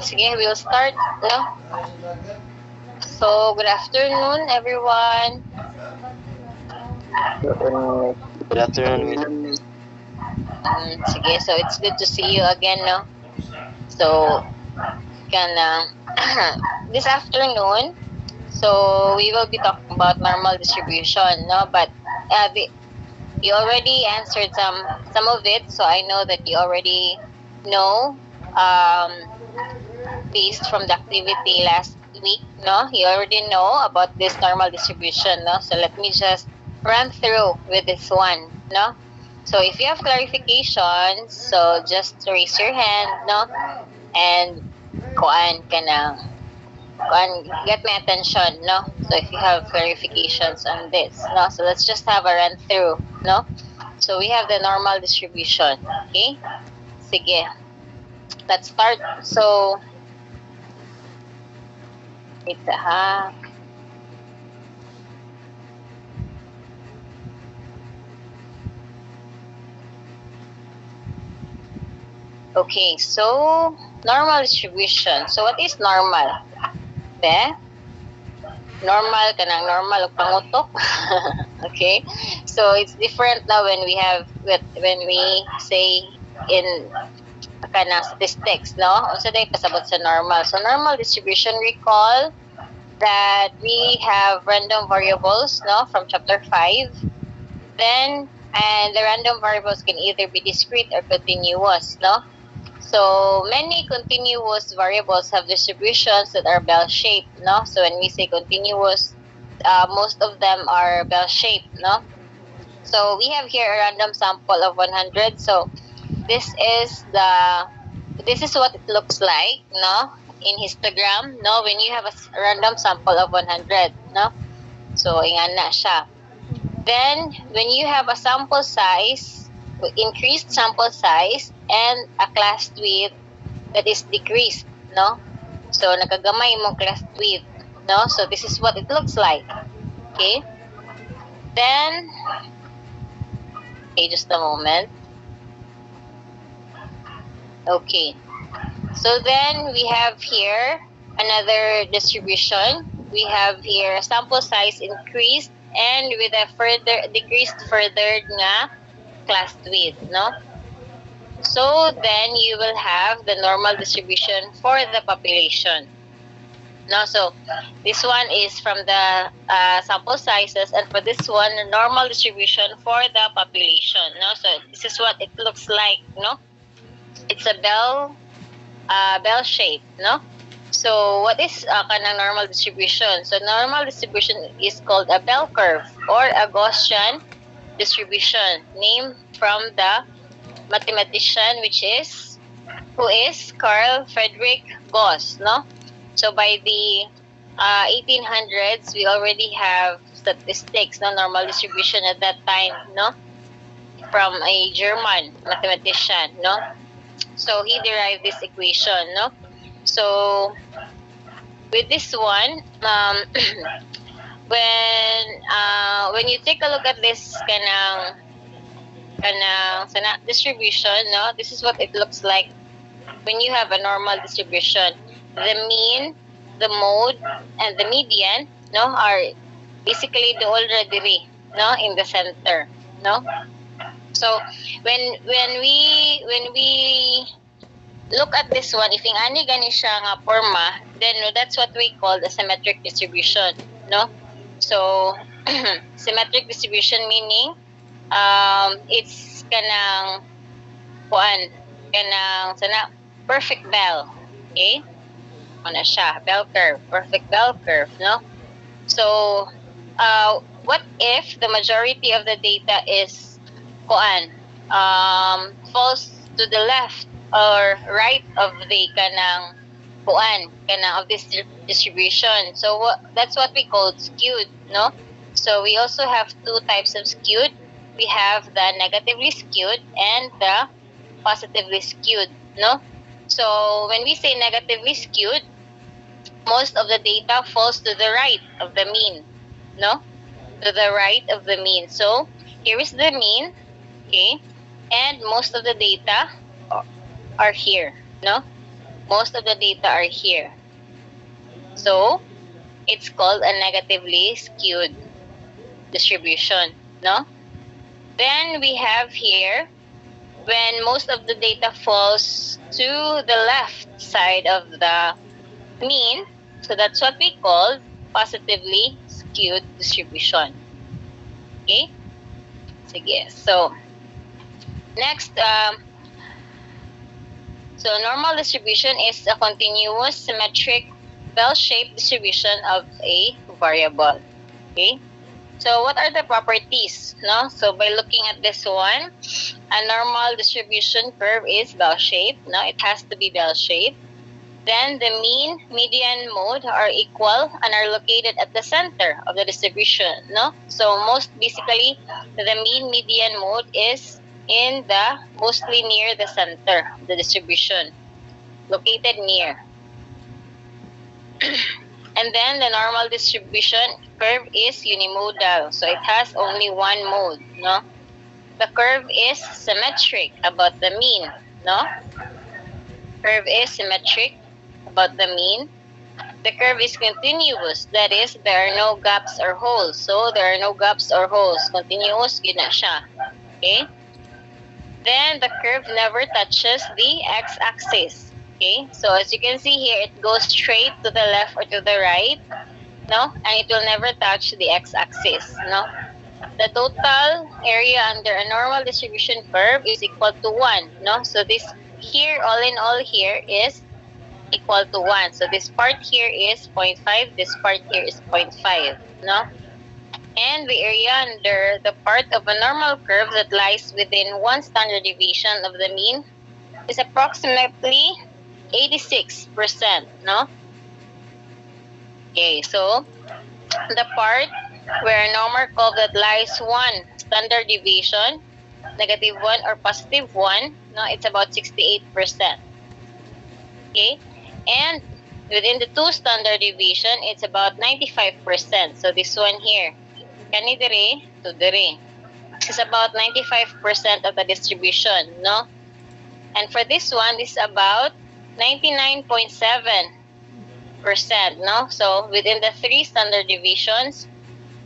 Sige, we'll start, no? So, good afternoon, everyone. Good afternoon. Sige, so it's good to see you again, no? So, this afternoon, so we will be talking about normal distribution, no? But you already answered some of it, so I know that you already know, based from the activity last week, no? You already know about this normal distribution, no? So let me just run through with this one, no? So if you have clarifications, so just raise your hand, no? And get my attention, no? So if you have clarifications on this, no? So let's just have a run through, no? So we have the normal distribution, okay? Sige. Let's start. So, wait ha. Okay, so normal distribution. So what is normal? Normal kanang normal og pangutok. Okay? So it's different now when we say in kanang statistics, no? Unsa day pasabot sa normal. So normal distribution, recall that we have random variables, no, from chapter 5. And the random variables can either be discrete or continuous, no? So many continuous variables have distributions that are bell-shaped, no? So when we say continuous, most of them are bell-shaped, no? So we have here a random sample of 100. So this is what it looks like, no? In histogram, no? When you have a random sample of 100, no? So ingana siya. Then when you have a sample size, increased sample size, and a class width that is decreased, no? So nakagamay mo class width, no? So this is what it looks like. Okay? Then, okay, just a moment. Okay. So then we have here another distribution. We have here sample size increased and with a decreased further nga class width, no? So then you will have the normal distribution for the population. No, so this one is from the sample sizes, and for this one, normal distribution for the population. No, so this is what it looks like. No, it's a bell shape. No, so what is kanang normal distribution? So normal distribution is called a bell curve or a Gaussian distribution, named from the mathematician who is Carl Friedrich Gauss, no? So by the 1800s, we already have statistics, no, normal distribution at that time, no, from a German mathematician, no. So he derived this equation, no. So with this one, when you take a look at this kanang distribution, no, this is what it looks like when you have a normal distribution. The mean, the mode, and the median, no, are basically the already, no, in the center, no. So when we look at this one, if ingani gani siya nga forma, then no, that's what we call the symmetric distribution, no. So symmetric distribution meaning it's kanang perfect bell, okay? Ano siya, bell curve, perfect bell curve, no? So what if the majority of the data is falls to the left or right of the kanang of this distribution? So that's what we call skewed, no? So we also have two types of skewed. we have the negatively skewed and the positively skewed, no? So when we say negatively skewed, most of the data falls to the right of the mean, no? To the right of the mean. So here is the mean, okay? And most of the data are here, no? Most of the data are here. So it's called a negatively skewed distribution, no? Then we have here when most of the data falls to the left side of the mean, so that's what we call positively skewed distribution. Okay? Sige. So, next, so normal distribution is a continuous, symmetric, bell-shaped distribution of a variable. Okay? So, what are the properties? No? So, by looking at this one, a normal distribution curve is bell-shaped. No? It has to be bell-shaped. Then, the mean, median, mode are equal and are located at the center of the distribution. No? So, basically, the mean, median, mode is in the mostly near the center of the distribution, located near. And then the normal distribution curve is unimodal, so it has only one mode, no? The curve is symmetric about the mean, no? Curve is symmetric about the mean. The curve is continuous, that is, there are no gaps or holes. So there are no gaps or holes. Continuous, yun na siya. Okay? Then the curve never touches the x-axis. Okay, so as you can see here, it goes straight to the left or to the right, no? And it will never touch the x-axis, no? The total area under a normal distribution curve is equal to 1, no? So this here, all in all here, is equal to 1. So this part here is 0.5, this part here is 0.5, no? And the area under the part of a normal curve that lies within 1 standard deviation of the mean is approximately 86%, no? Okay, so the part where a normal curve that lies 1 standard deviation, -1 or +1, no, it's about 68%. Okay, and within the 2 standard deviation, it's about 95%. So this one here, kani dire to dire, is about 95% of the distribution, no? And for this one, this is about 99.7%, no? So within the 3 standard deviations,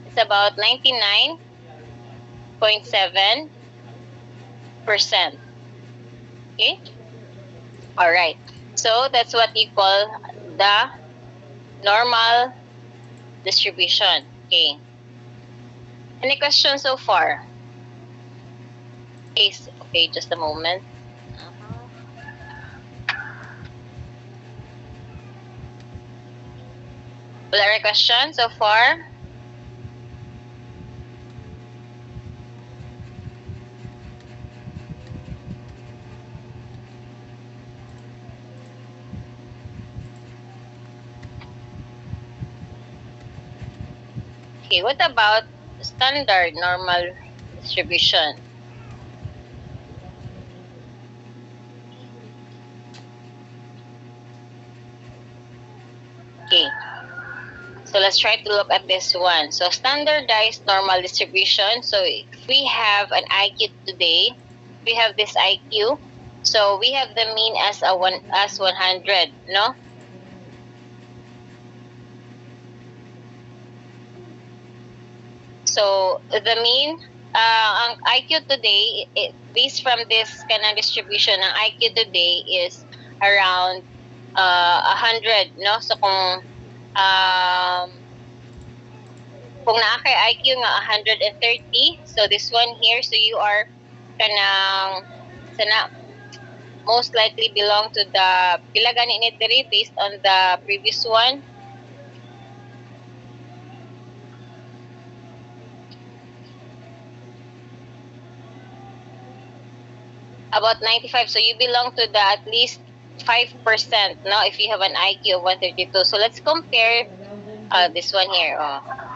it's about 99.7%. Okay? All right. So that's what you call the normal distribution. Okay. Any questions so far? Okay, just a moment. Wala any questions so far? Okay, what about standard normal distribution? Okay. So let's try to look at this one. So standardized normal distribution. So if we have an IQ today, we have this IQ. So we have the mean as 100, no? So the mean, ang IQ today, based from this kind of distribution, ang IQ today is around 100, no? So kung naa kay IQ nga 130, so this one here, so you are kanang most likely belong to the pila gani ni diri based on the previous one. About 95, so you belong to the at least 5%, no, if you have an IQ of 132. So let's compare This one here,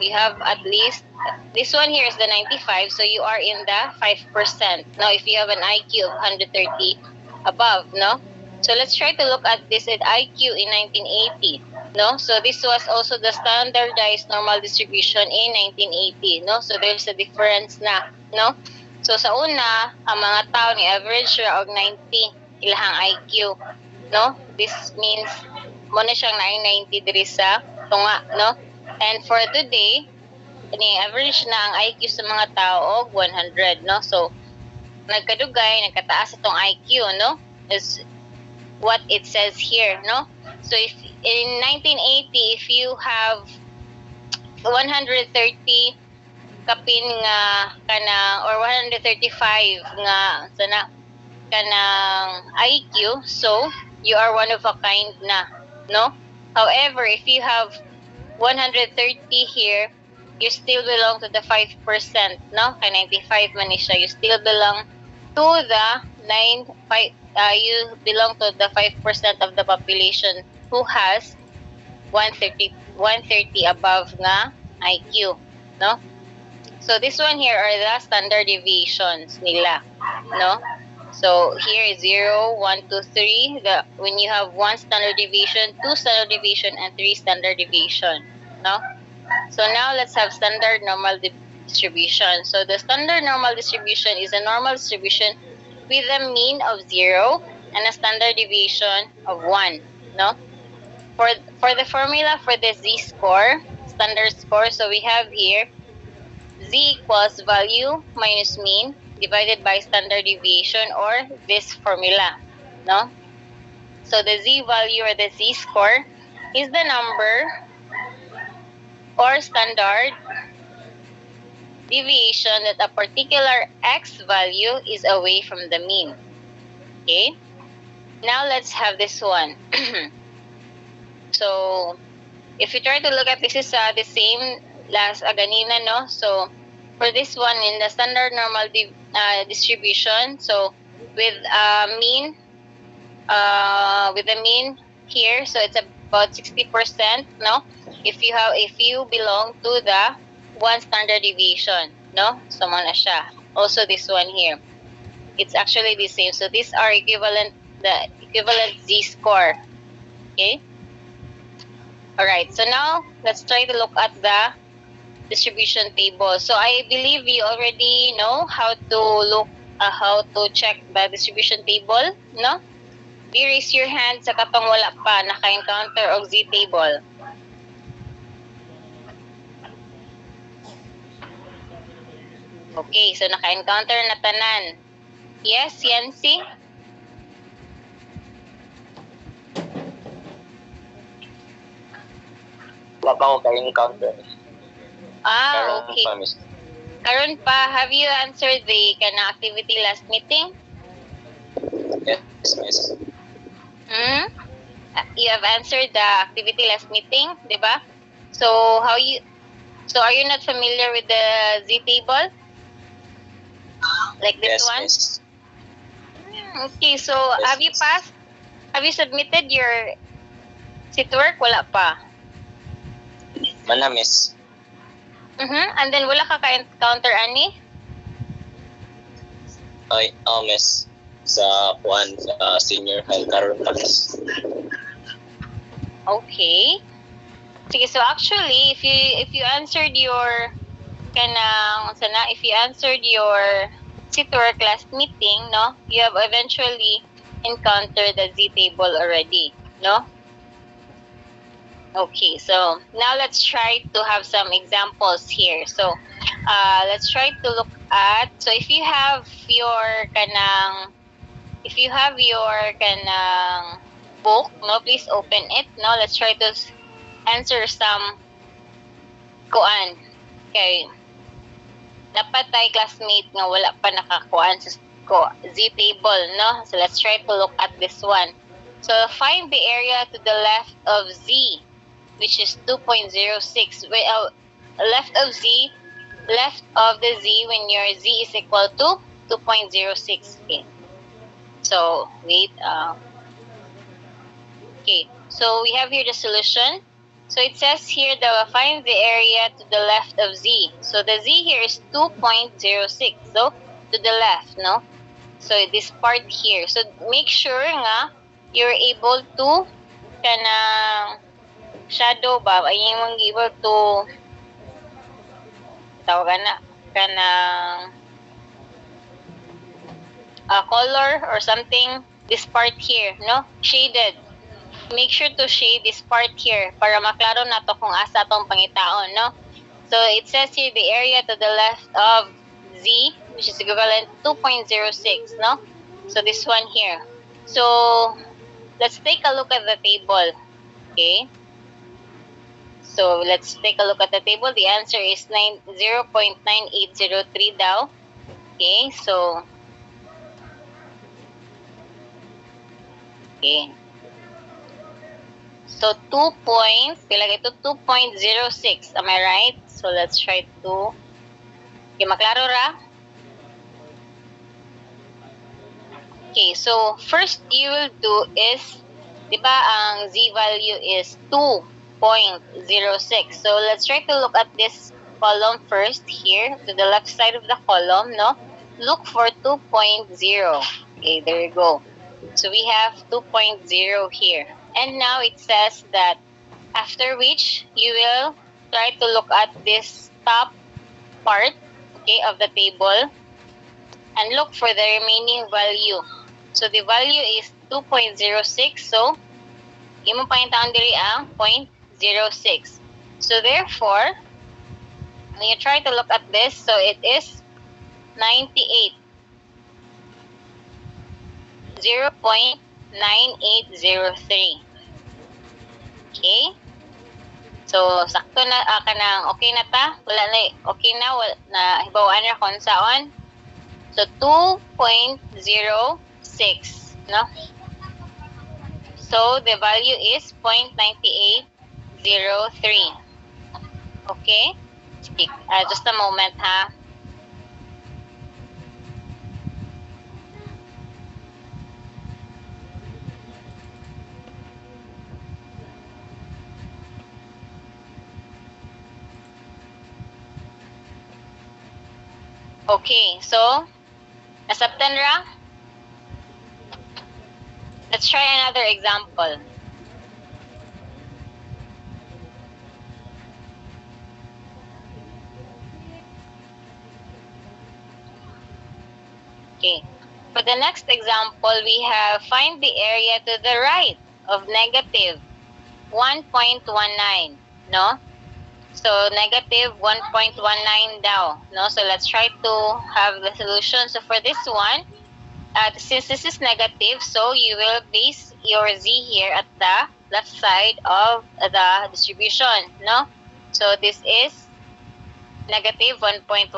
you have at least, this one here is the 95, so you are in the 5%. Now, if you have an IQ of 130 above, no? So let's try to look at this at IQ in 1980, no? So this was also the standardized normal distribution in 1980, no? So there's a difference na, no? So sa una, ang mga tao ni average ra og 90 ilahang IQ, no? This means mo na siyang 90 diri sa tunga, no? And for today, ni average na ang IQ sa mga tao og 100, no? So nagkadugay, nagkataas itong IQ, no? Is what it says here, no? So if in 1980, if you have 130 kapin nga kanang or 135 nga sana kanang IQ, so you are one of a kind na, no? However, if you have 130 here, you still belong to the 5%, no? Kay 95 man ni siya, you still belong to the 5, you belong to the 5% of the population who has 130 above nga IQ, no? So this one here are the standard deviations nila, no? So here is 0, 1, 2, 3. When you have 1 standard deviation, 2 standard deviation, and 3 standard deviation, no? So now let's have standard normal distribution. So the standard normal distribution is a normal distribution with a mean of 0 and a standard deviation of 1, no? For the formula for the z-score, standard score, so we have here z equals value minus mean divided by standard deviation, or this formula, no? So the z value or the z-score is the number or standard deviation that a particular x value is away from the mean. Okay? Now let's have this one. So if you try to look at this, is the same last ganina, no? So for this one, in the standard normal distribution, so with mean here, so it's about 60%, no? If you belong to the 1 standard deviation, no? So mo na siya. Also this one here, it's actually the same. So these are the equivalent z-score. Okay. All right. So now let's try to look at the distribution table. So I believe you already know how to check the distribution table, no? Do you raise your hand sa katong wala pa naka-encounter og z-table? Okay, so naka-encounter na tanan. Yes, Yancy? Wala pa ako ka-encounter. Okay. Karon pa, have you answered the activity last meeting? Yes, miss. You have answered the activity last meeting, di ba? So are you not familiar with the z-table? Like this Yes, one? miss. Okay, so Yes, have you miss. passed? Have you submitted your sit work? Wala pa. Mana, miss. And then wala ka ka-encounter ani? Ay, miss. Sa senior high karon pa, miss. Okay. Sige, so actually, if you answered your if you answered your sit work last meeting, no, you have eventually encountered the z-table already, no? Okay, so now let's try to have some examples here. So let's try to look at, so if you have your book, no, please open it. No, let's try to answer some kuan. Okay. Dapat tayo classmate nga wala pa nakakuan sa z-table, no? So let's try to look at this one. So find the area to the left of z, which is 2.06. Left of the z when your z is equal to 2.06. Okay. So wait. Okay. So we have here the solution. So it says here that find the area to the left of Z. So the Z here is 2.06. So to the left, no? So this part here. So make sure nga you're able to kanang shadow ba? Ay yung able to tawagan na kanang color or something, this part here, no? Shaded. Make sure to shade this part here para maklaro na to kung asa tong pangitaon, no? So it says here the area to the left of Z, which is equivalent to 2.06, no? So this one here. So let's take a look at the table. Okay? So let's take a look at the table. The answer is 0.9803 daw. Okay, so okay. So 2.06. Am I right? So let's try to okay, maklaro ra. Okay, so first you will do is, di ba, ang Z value is 2.06. So let's try to look at this column first here to the left side of the column, no? Look for 2.0. Okay, there you go. So we have 2.0 here. And now it says that after which you will try to look at this top part, okay, of the table and look for the remaining value. So the value is 2.06. So imo pangitaon diri ang 0.06. So therefore, when you try to look at this, so it is 98. 0.9803. Okay? So, sakto na, kanang okay na ta? Wala na, okay na, wala, na hibawaan na kung saan. So, 2.06, no? So, the value is 0.9803. Okay? Just a moment, ha? Okay, so, nasabtan ra? Let's try another example. Okay, for the next example, we have find the area to the right of negative 1.19, no? So, negative 1.19 daw, no? So, let's try to have the solution. So, for this one, since this is negative, so you will base your Z here at the left side of the distribution, no? So, this is negative 1.19.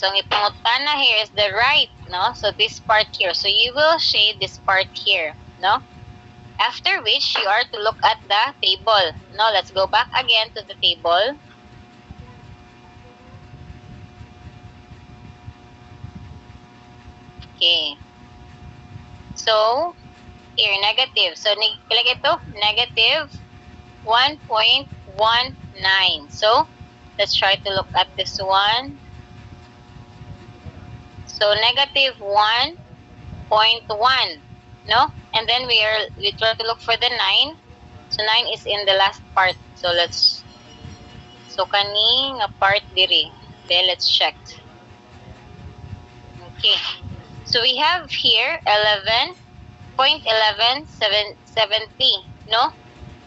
So, ang ipangutana here is the right, no? So, this part here. So, you will shade this part here, no? After which, you are to look at the table. No, let's go back again to the table. Okay. So, here, negative. So, ilagay ito, negative 1.19. So, let's try to look at this one. So, negative 1.1, no? And then we try to look for the 9. So, 9 is in the last part. So, kaning part diri. Then, let's check. Okay. So, we have here 11.11770, no?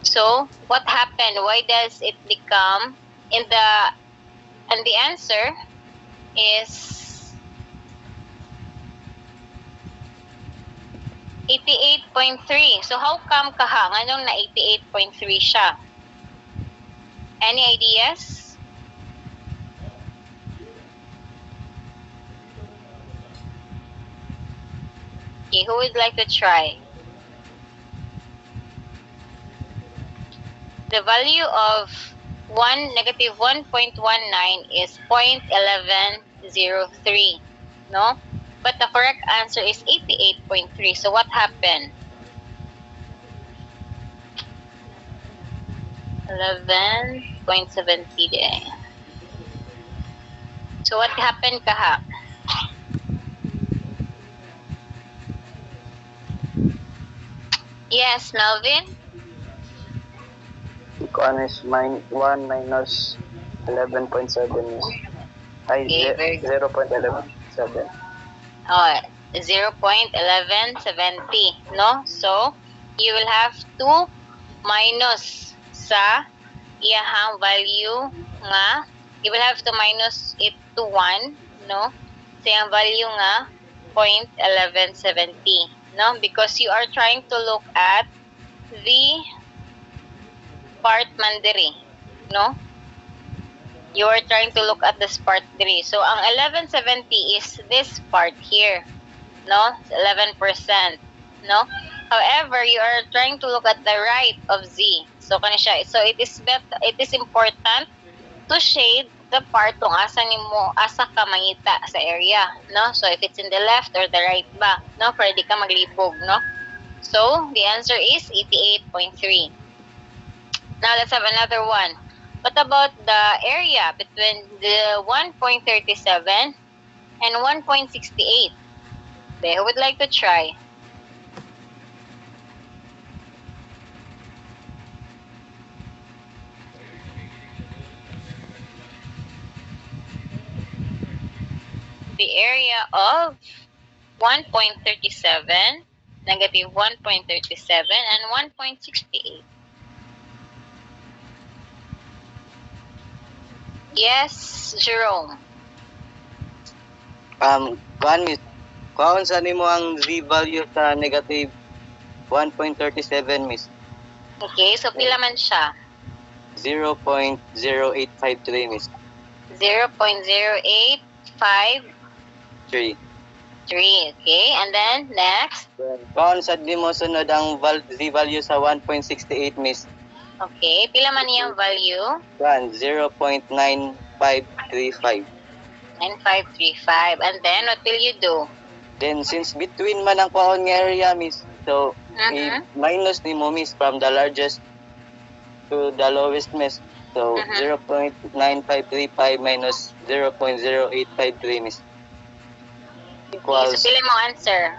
So, what happened? Why does it become and the answer is 88.3. So, how come kaha? Anong na 88.3 siya? Any ideas? Okay, who would like to try? The value of negative 1.19 is 0.1103, no? But the correct answer is 88.3. So what happened? 11.70 day. So what happened kaha? Yes, Melvin? Kuan is 1 minus 11.7 is Okay, very good. 0.117. Oh, 0.1170, no? So, you will have to minus sa iyahang value nga, you will have to minus it to 1, no? Sa iyang value nga 0.1170, no? Because you are trying to look at the part mandiri, no? You are trying to look at this part 3. So, ang 1170 is this part here, no? 11%, no? However, you are trying to look at the right of Z. So, so it is important to shade the part kung asa ka mangita sa area, no? So, if it's in the left or the right ba, no? Pwede ka maglibog, no? So, the answer is 88.3. Now, let's have another one. What about the area between the 1.37 and 1.68? Who would like to try? The area of 1.37, negative 1.37, and 1.68. Yes, Jerome. Kuan miss, kuan sa nimo ang Z value sa negative 1.37 miss. Okay, so pila man siya? 0.0853 miss. 0.0853. 3. Okay, and then next? Kuan sa nimo sunod ang Z value sa 1.68 miss. Okay, pila man iyang value? Kuan 0.9535. 9535. And then, what will you do? Then, since between man ang kuan nga area, miss, so, i-minus ni mo, miss, from the largest to the lowest, miss. So, 0.9535 minus 0.0853, miss. Equals, so, pili mo answer.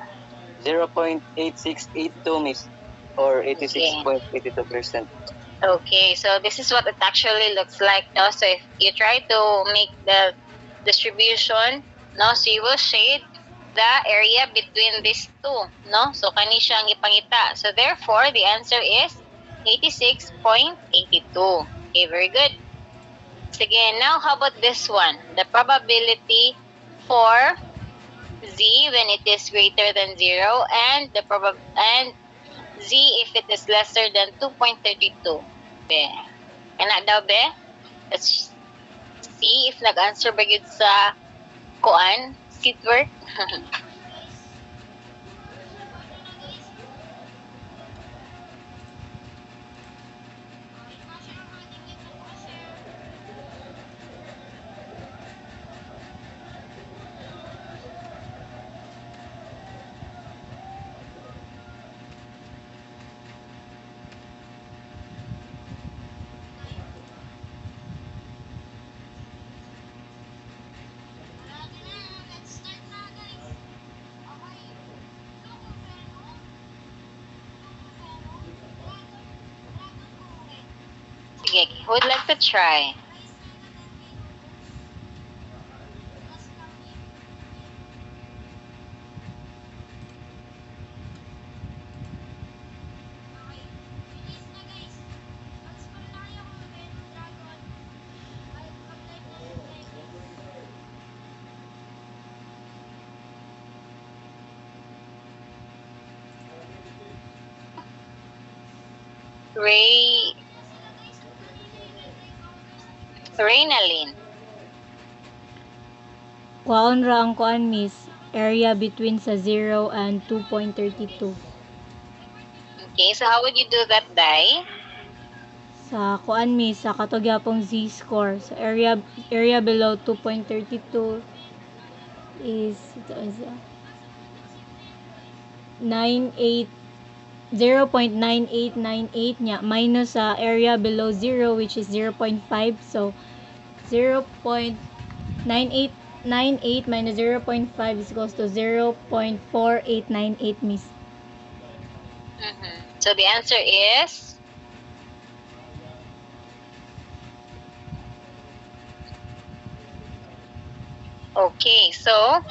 0.8682, miss, or 86.82%. Okay, so this is what it actually looks like, no? So, if you try to make the distribution, no, so you will shade the area between these two, no? So kani siya ang ipangita. So therefore, the answer is 86.82. Okay, very good. Sige, now how about this one? The probability for Z when it is greater than 0 and Z if it is lesser than 2.32. Be. Kana daw be? Let's see if nag-answer ba yun sa kuan, seat work. Sige, who would like to try? Reynalyn. Kuan ra ang kuan miss, area between sa 0 and 2.32. Okay, so how would you do that, Dai? Sa kuan miss, sa katugyapong Z-score. So area below 2.32 is 98 0.9898 niya minus sa area below 0 which is 0.5. So 0.9898 minus 0.5 is equals to 0.4898, miss. So the answer is okay. So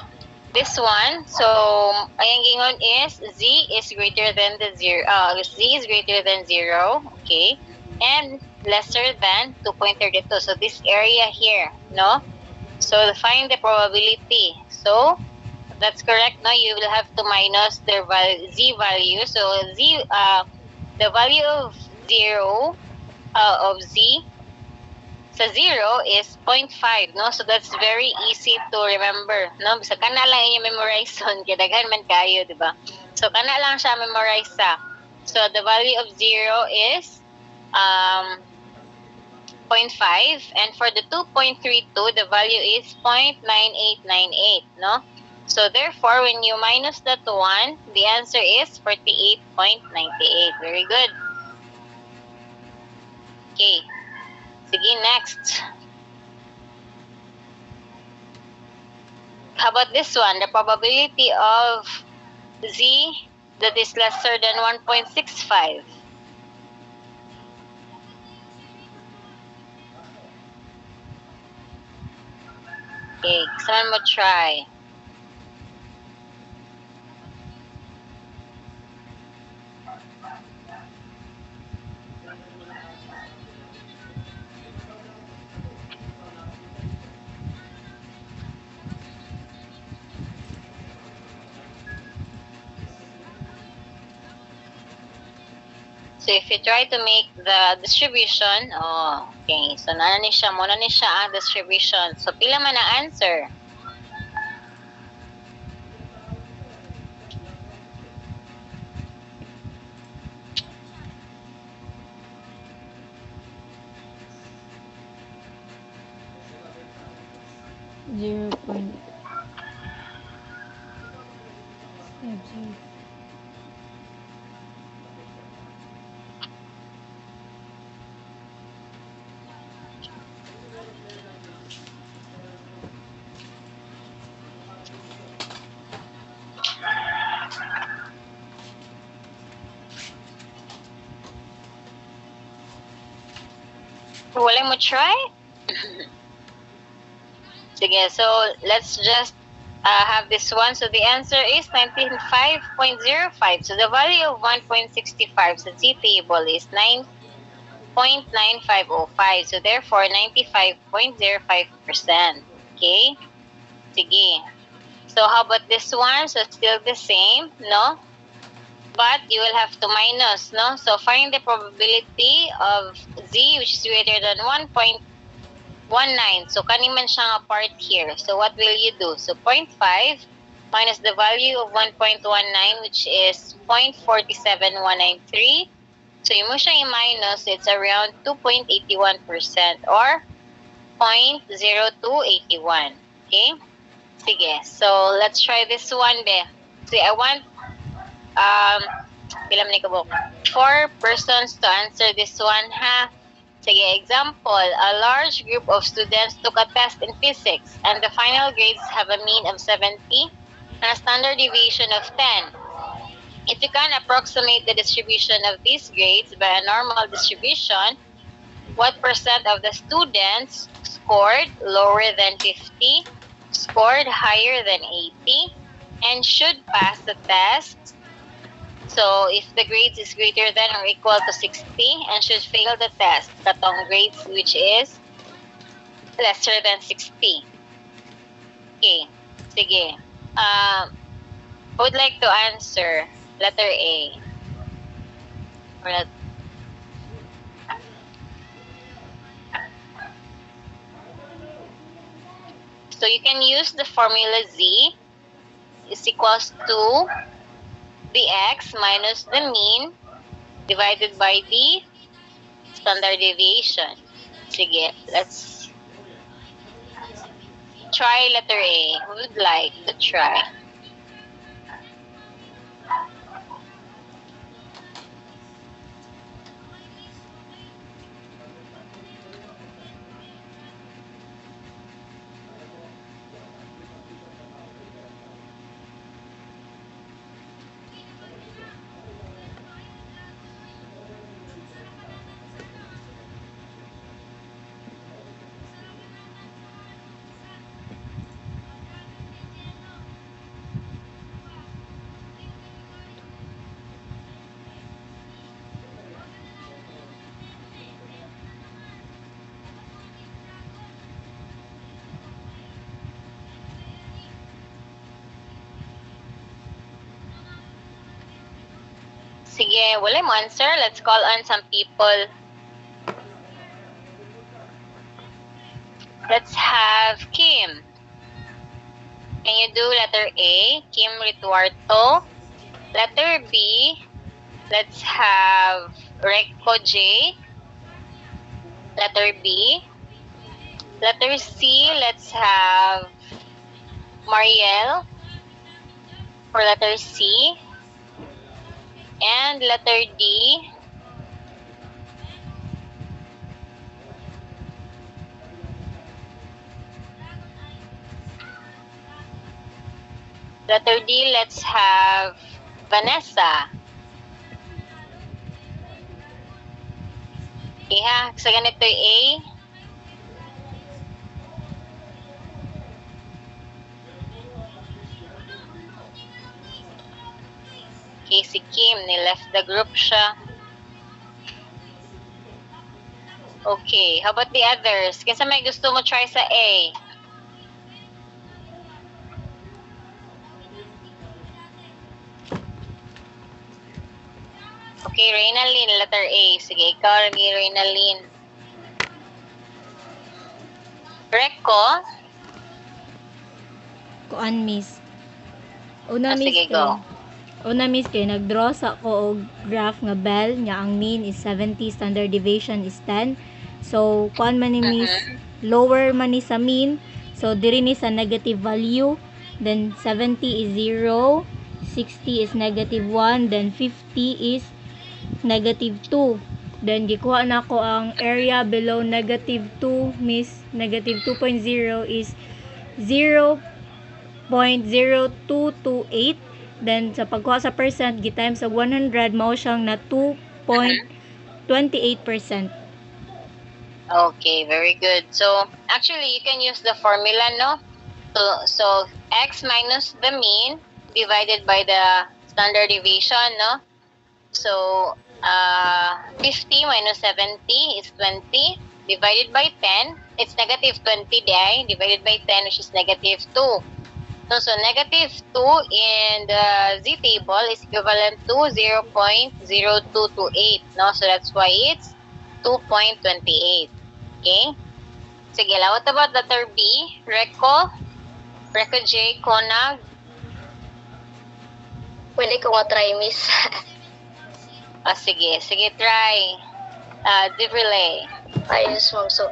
this one, so ang gingon is z is greater than the 0. Z is greater than 0, okay, and lesser than 2.32. So this area here, no? So find the probability. So that's correct. No, you will have to minus the z value. So the value of 0 of z sa 0 is 0.5, no? So that's very easy to remember, no? Sa kana lang yung memorize son, kaya man kayo, di ba? So kana lang siya memorize sa. So the value of 0 is 0.5, and for the 2.32, the value is 0.9898, no? So therefore, when you minus that one, the answer is 48.98. Very good. Okay. Sige, next. How about this one? The probability of z that is lesser than 1.65. Okay, someone mo try. So if you try to make the distribution, okay, so muna ni siya ang distribution. So pila man ang answer? .50. Wala mo try? Sige, so let's just have this one. So the answer is 95.05. So the value of 1.65 sa Z table is 9.9505. So therefore, 95.05%. Okay? Sige. So how about this one? So still the same, no? But you will have to minus, no? So find the probability of Z which is greater than 1.19. So kaniman siya nga part here. So what will you do? So 0.5 minus the value of 1.19 which is 0.47193. So yung mo siya i-minus, it's around 2.81% or 0.0281. Okay? Sige. So let's try this one, be. See, I want pila man ikabok. 4 persons to answer this one, ha? Sige, example, a large group of students took a test in physics and the final grades have a mean of 70 and a standard deviation of 10. If you can approximate the distribution of these grades by a normal distribution, what percent of the students scored lower than 50, scored higher than 80, and should pass the test? So, if the grades is greater than or equal to 60 and should fail the test, katong grades which is lesser than 60. Okay, sige. I would like to answer letter A. So, you can use the formula Z is equals to the x minus the mean divided by the standard deviation. Sige, let's try letter A. Who would like to try? sige, wala mo answer. Let's call on some people. Let's have Kim. Can you do letter A? Kim Rituarto. Letter B, let's have Recco J. Letter B. Letter C, let's have Mariel for letter C. And letter D, let's have Vanessa. Okay ha, sa ganito A. Okay, si Kim, ni-left the group siya. Okay, how about the others? Kasi may gusto mo try sa A. Okay, Reynalyn, letter A. Sige, ikaw, Reynalyn. Recco? Kuan, miss. Una, miss, sige, go. Una, miss, kay nag-draw sa ko og graph nga bell nya ang mean is 70, standard deviation is 10. So kuan man ni miss, lower man ni sa mean, so diri ni sa negative value, then 70 is 0, 60 is negative 1, then 50 is negative 2. Then gikuha na ko ang area below negative 2, miss. Negative 2.0 is 0.0228. Then sa pagkuha sa percent, gitimes sa 100, mao siyang na 2.28%. Okay, very good. So, actually, you can use the formula, no? So x minus the mean divided by the standard deviation, no? So, 50 minus 70 is 20 divided by 10. It's negative 20 di, divided by 10, which is negative 2. So negative 2 in the Z table is equivalent to 0.0228, no? So that's why it's 2.28. Okay? Sige, what about letter B? Recco J, Konag. Pwede ko try, miss. Sige, try. Divrele. Ayos, ma'am. So,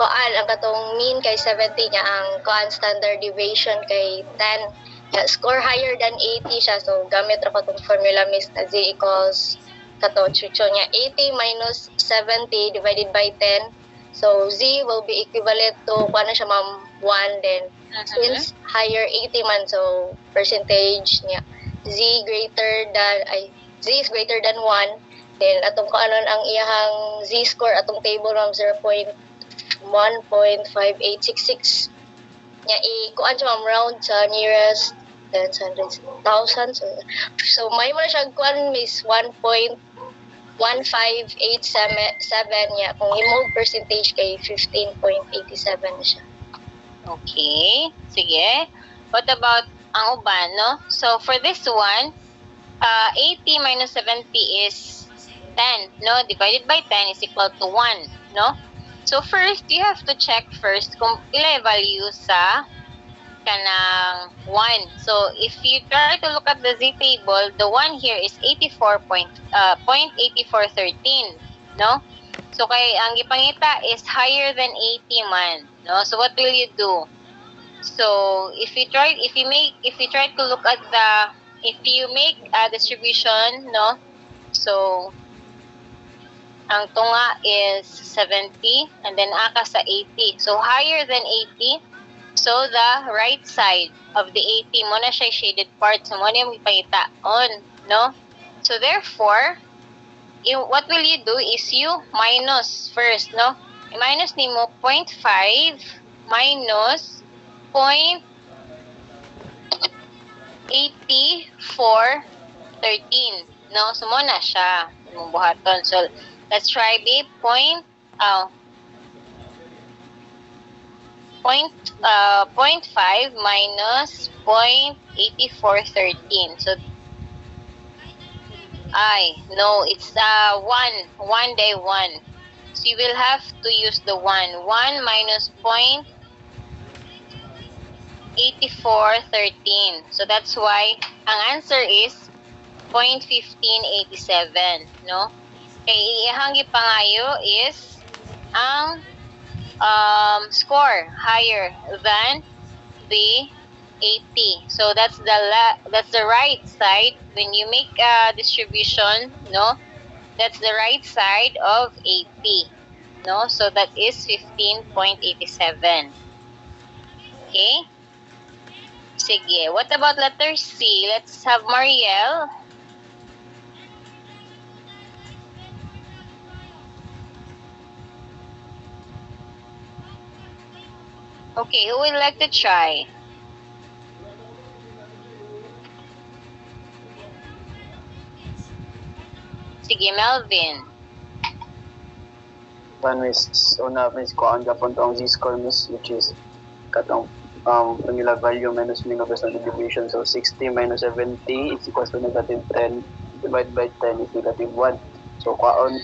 kuan ang katong mean kay 70 niya, ang kuan standard deviation kay 10. Yeah, score higher than 80 siya. So, gamit ra ko tong formula, miss, na Z equals kato chucho niya 80 minus 70 divided by 10. So, Z will be equivalent to kuan na siya, ma'am, 1. Then, since higher 80 man, so percentage niya Z is greater than 1. Then, atong kaanon ang iyahang Z-score, atong table ng 0.1.5866. Nya, kuan siya ma'am, round sa nearest tens, hundreds, thousands. So, may mo na siya kuan, miss, 1.1587 niya. Kung imog percentage kay 15.87 na siya. Okay. Sige. What about ang uban, no? So, for this one, 80 minus 70 is 10, no? Divided by 10 is equal to 1, no? So, first, you have to check first kung ilang value sa kanang 1. So, if you try to look at the Z table, the 1 here is 0.8413, no? So, kay ang gipangita is higher than 80 man, no? So, what will you do? So, if you try to look at if you make a distribution, no? So, ang tunga is 70 and then aka sa 80. So, higher than 80. So, the right side of the 80 mo na siya shaded part. So, mo na yung ipangita on, no? So, therefore, what will you do is you minus first, no? I-minus ni mo 0.5 minus 0.8413, no? So, mo na siya. Mong buhaton. So, let's try B. 0.5 minus 0.8413. So, No, it's 1 day 1. So you will have to use the 1. 1 minus 0.8413. So that's why ang answer is 0.1587, no? Kay ihang gipangayo is ang score higher than the 80. So that's the right side when you make a distribution, no? That's the right side of 80, no? So that is 15.87. Okay? Sige. What about letter C? Let's have Mariel. Okay, who would like to try? Sige, Melvin. Una, miss, ko ang Japon tong Z-score, miss, which is katong formula value minus mean over standard deviation. So 60 minus 70 is equals to negative 10 divided by 10 is negative 1. So kaon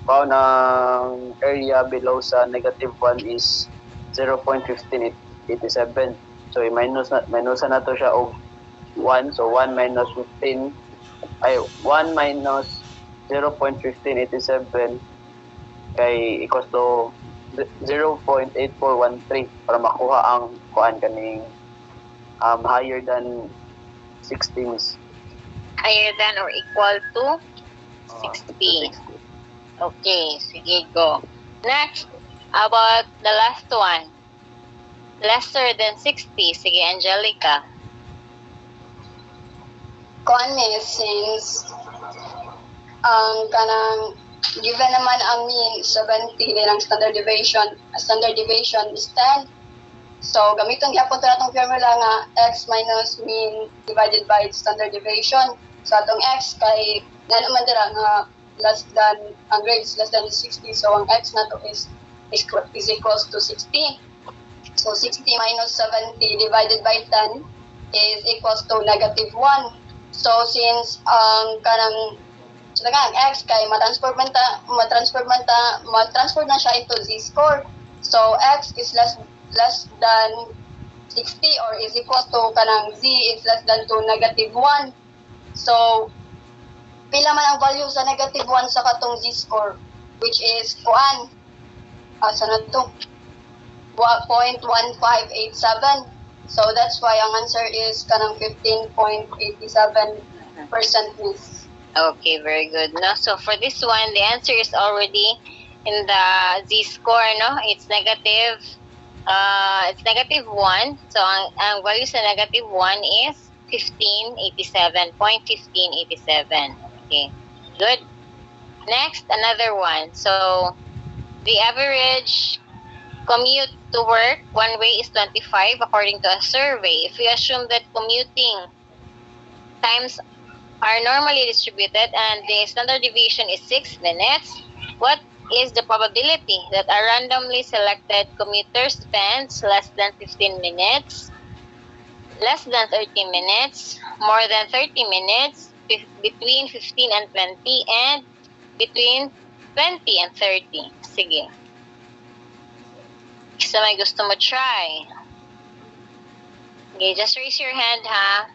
ang area below sa negative 1 is 0.1587. So minus na to siya og 1. So 1 minus 15 ay 1 minus 0.1587 kay equals to 0.8413 para makuha ang kuan kaning higher than 16. Higher than or equal to 60. Okay, sige, go. Next, about the last one. Lesser than 60. Sige, Angelica. Kuan is since kanang given naman ang mean 70 nilang standard deviation is 10. So gamiton gyapon to natong formula nga x minus mean divided by standard deviation. So atong x kay naman dira nga less than ang grades less than 60, so ang x nato is equals to 60. So 60 minus 70 divided by 10 is equals to negative 1. So since kanang ang x kay ma-transform na siya into z-score. So x is less than 60 or is equal to kanang z is less than to negative 1. So pila man ang value sa negative 1 sa katong z-score, which is kuan asa na to 0.1587. So that's why ang answer is kanang 15.87% miss. Okay, very good. No, so for this one, the answer is already in the z-score. No, it's negative 1. So ang value sa negative 1 is 1587.1587. Okay, good. Next, another one. So the average commute to work one way is 25 according to a survey. If we assume that commuting times are normally distributed and the standard deviation is 6 minutes, what is the probability that a randomly selected commuter spends less than 15 minutes, less than 30 minutes, more than 30 minutes, between 15 and 20, and between 20 and 30? Sige. So may gusto mo try? Okay, just raise your hand, ha?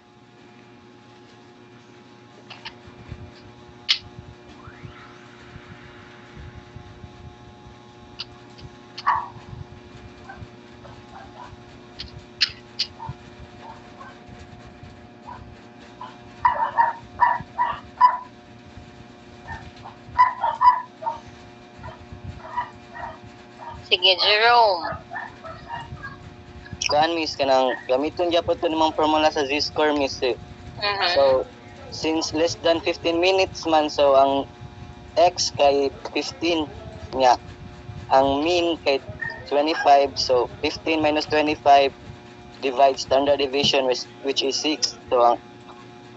Sige, Jerome. Kuan, miss, kanang gamiton gyapon to namang formula sa z-score, miss. So since less than 15 minutes man, so ang x kay 15 nya, ang mean kay 25, so 15 minus 25 divide standard deviation which is 6. So ang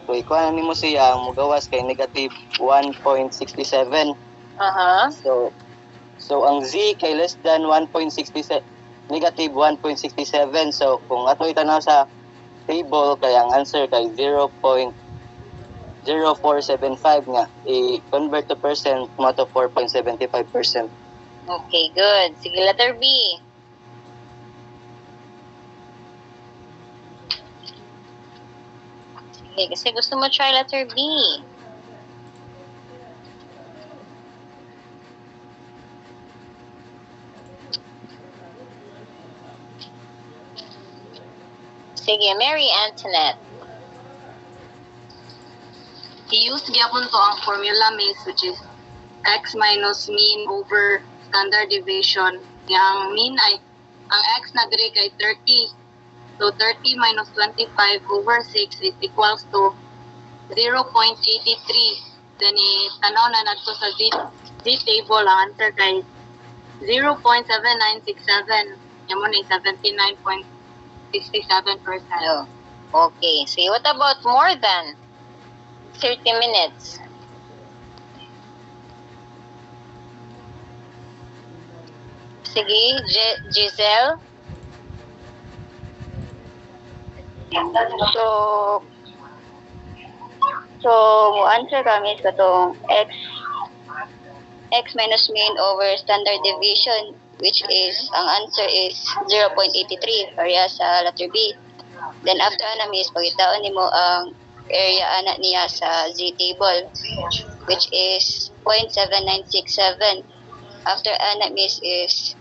ikuan nimo siya ang mugawas kay negative 1.67. So ang z kay less than 1.67, negative 1.67. So kung ato itanaw sa table, kay ang answer kay 0.067 0.0475 nga. I-convert to percent mo to 4.75%. Okay, good. Sige, letter B. Sige, kasi gusto mo try letter B. Sige, Mary Antoinette. I-use gyapon to ang formula, miss, which is x minus mean over standard deviation. Yang mean ay, ang x na diri kay 30. So, 30 minus 25 over 6 is equals to 0.83. Then, tanaw na nato sa Z table, ang answer kay 0.7967. Yan mo na 79.67%. Oh, okay. So, what about more than 30 minutes? Sige, Giselle. So answer kami sa itong x minus mean over standard deviation, which is, ang answer is 0.83 pareha sa letter B. Then after ana, miss, pagitaon nimo ang area ana niya sa Z table, which is 0.7967. After ana, miss, is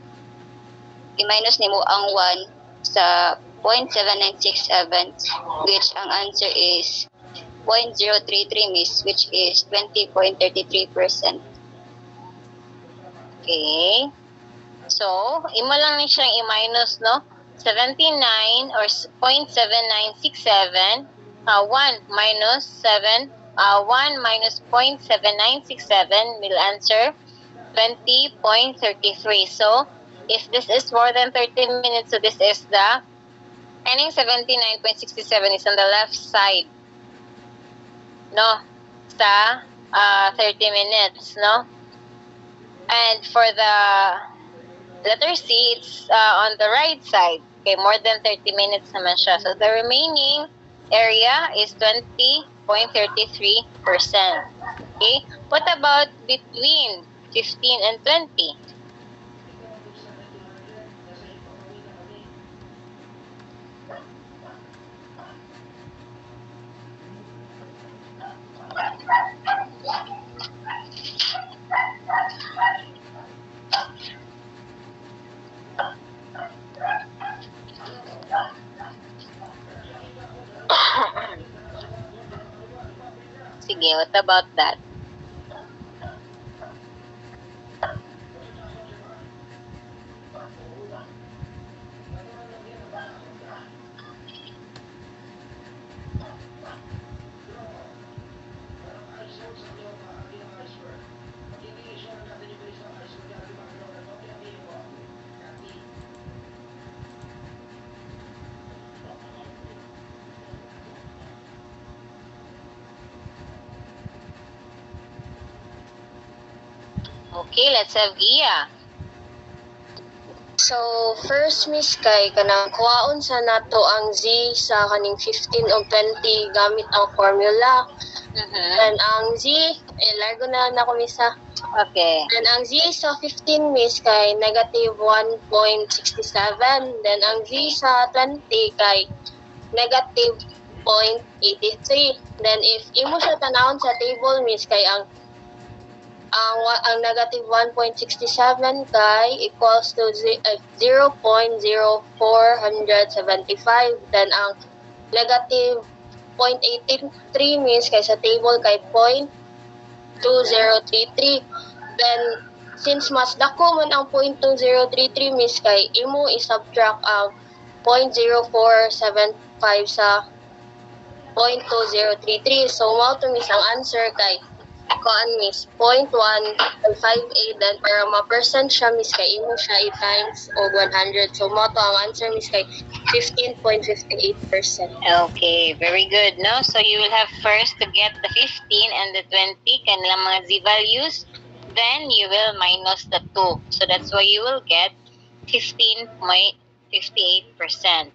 i-minus nimo ang 1 sa 0.7967, which ang answer is 0.033, miss, which is 20.33%. Okay. So, imo lang ni siyang i-minus, no? 79 or 0.7967, 1 minus 7, 1 minus 0.7967 will answer 20.33. So, if this is more than 30 minutes, so this is the ending 79.67 is on the left side, no? Sa 30 minutes, no? And for the letter C, it's on the right side. Okay, more than 30 minutes naman siya. So, the remaining area is 20.33%. Okay? What about between 15 and 20? Sige, what about that? Okay, let's have Gia. So, first, miss, kay kanang kuwaon sa nato ang Z sa kaning 15 o 20 gamit ang formula. And ang Z, largo na ako, miss, ha? Okay. And ang Z sa 15, miss, kay negative 1.67. Then ang Z sa 20 kay negative 0.83. Then if imo siya tanawon sa table, miss, kay ang negative 1.67 kay equals to 0.0475. Then ang negative 0.83 means kay sa table kay 0.2033. Then since mas dako man ang 0.2033 means kay imo i-subtract ang 0.0475 sa 0.2033. So mao to miss ang answer kay kuan miss 0.158. Then para ma-percent siya miss kay imo siya i-times og 100. So mo to ang answer miss kay 15.58%. Okay, very good, no? So you will have first to get the 15 and the 20 kanilang mga Z values. Then you will minus the 2. So that's why you will get 15.58%.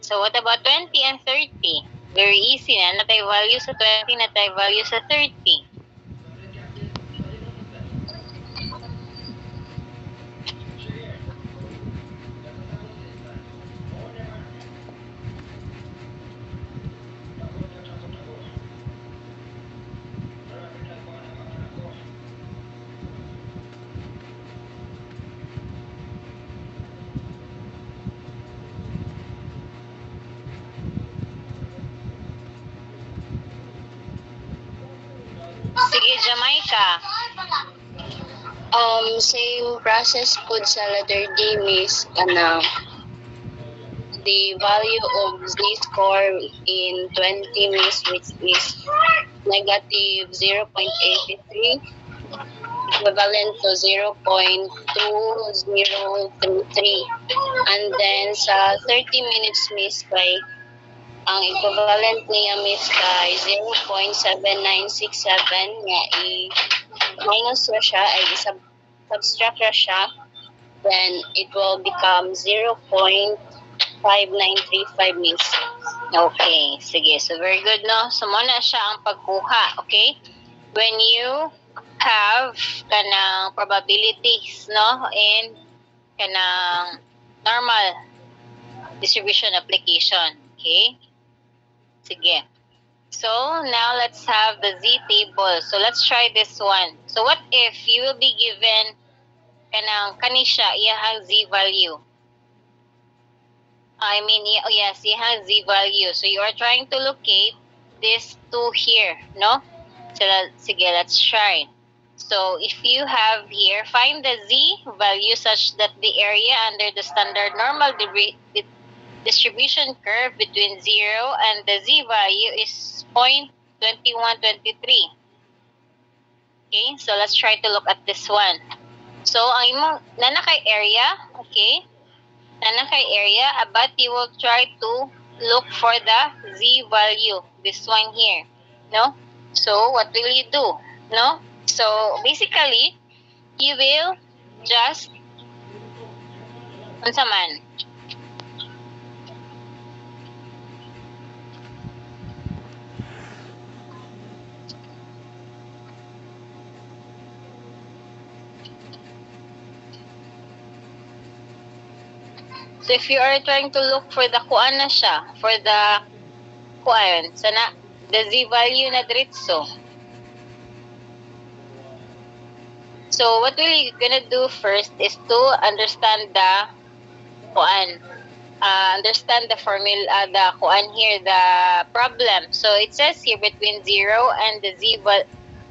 So what about 20 and 30? Very easy na. Natay value sa 20, natay value sa 30. Sige, Jamaica. Same process po sa letter D, Miss. The value of z-score in 20, Miss, which is negative 0.83, equivalent to 0.2033. And then sa 30 minutes, Miss, kay ang equivalent niya, Miss, kay 0.7967 nga i-minus na siya, ay subtract na siya, then it will become 0.5935, Miss. Okay, sige. So, very good, no? So, muna siya ang pagkuha, okay? When you have kanang probabilities, no? And kanang normal distribution application, okay? Sige. So, now let's have the Z table. So, let's try this one. So, what if you will be given kanang kanisha iyahang Z value? Yes, iyahang Z value. So, you are trying to locate this two here, no? So, sige, let's try. So, if you have here, find the Z value such that the area under the standard normal distribution curve between 0 and the Z value is 0.2123. Okay, so let's try to look at this one. So, ang imong nanakay area, okay? Nanakay area, but you will try to look for the Z value, this one here, no? So, what will you do, no? So, basically, you will just unsa man? So, if you are trying to look for the kuan na siya, for the kuan, sana, the Z value na diretso. So, what we're gonna do first is to understand the kuan, understand the formula, the kuan here, the problem. So, it says here between 0 and the Z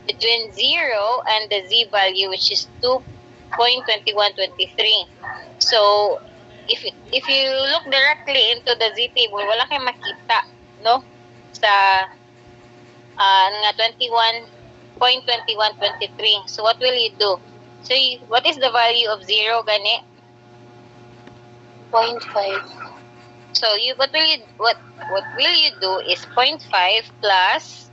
between 0 and the Z value, which is 2.2123. So, if you look directly into the Z table, wala kayong makita, no? Sa nga 21.2123. So, what will you do? So, what is the value of 0, gani? 0.5. So, what will you do is 0.5 plus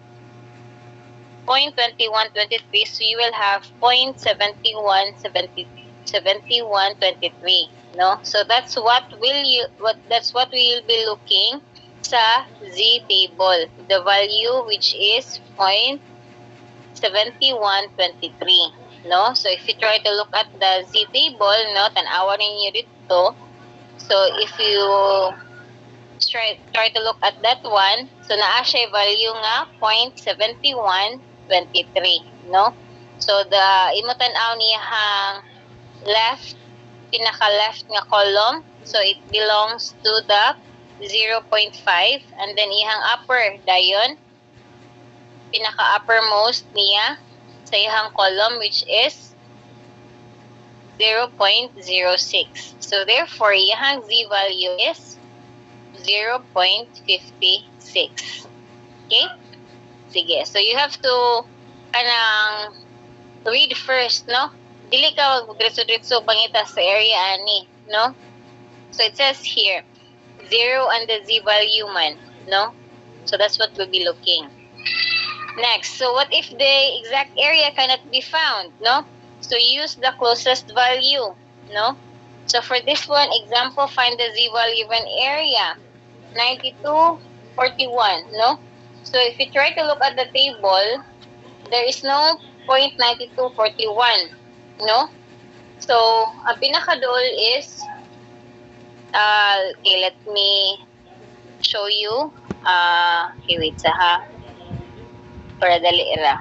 0.2123. So, you will have 0.7123. No, so that's what we will be looking sa Z table, the value which is 0.7123. No, so if you try to look at the Z table, no, tanawa ninyo dito. So if you try to look at that one, so naa siya value nga 0.7123. No, so the imutanaw niyang pinaka-left nga column, so it belongs to the 0.5, and then ihang upper dayon, pinaka-uppermost niya sa ihang column, which is 0.06. So therefore, ihang Z value is 0.56. Okay? Sige, so you have to kanang read first, no? Dili ka magdiretso-diretso pangita sa area ani, no? So it says here 0 and the Z value man, no? So that's what we'll be looking. Next, so what if the exact area cannot be found, no? So use the closest value, no? So for this one example, find the Z value of an area 92.5 0.41, no? So if you try to look at the table, there is no 0.9241, no? So, ang pinaka-dual is, okay, let me show you. Okay, wait sa ha. Para dali ra.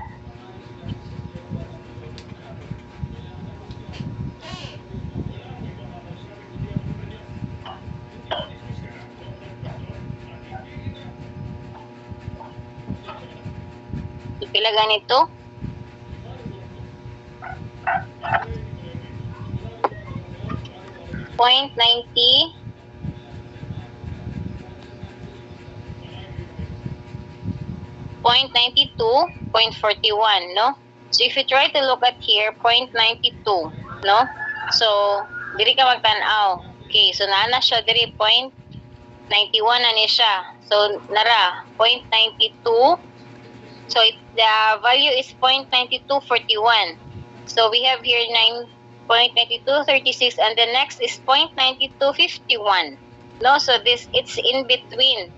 Pila ganito? Point 90 0.92.41, no? So if you try to look at here, 0.92, no? So diri ka magtan-aw. Okay, so naa siya diri 0.91 na ni siya. So nara 0.92. So the value is 0.9241. So we have here 9.9236, and the next is 0.9251. No, so it's in between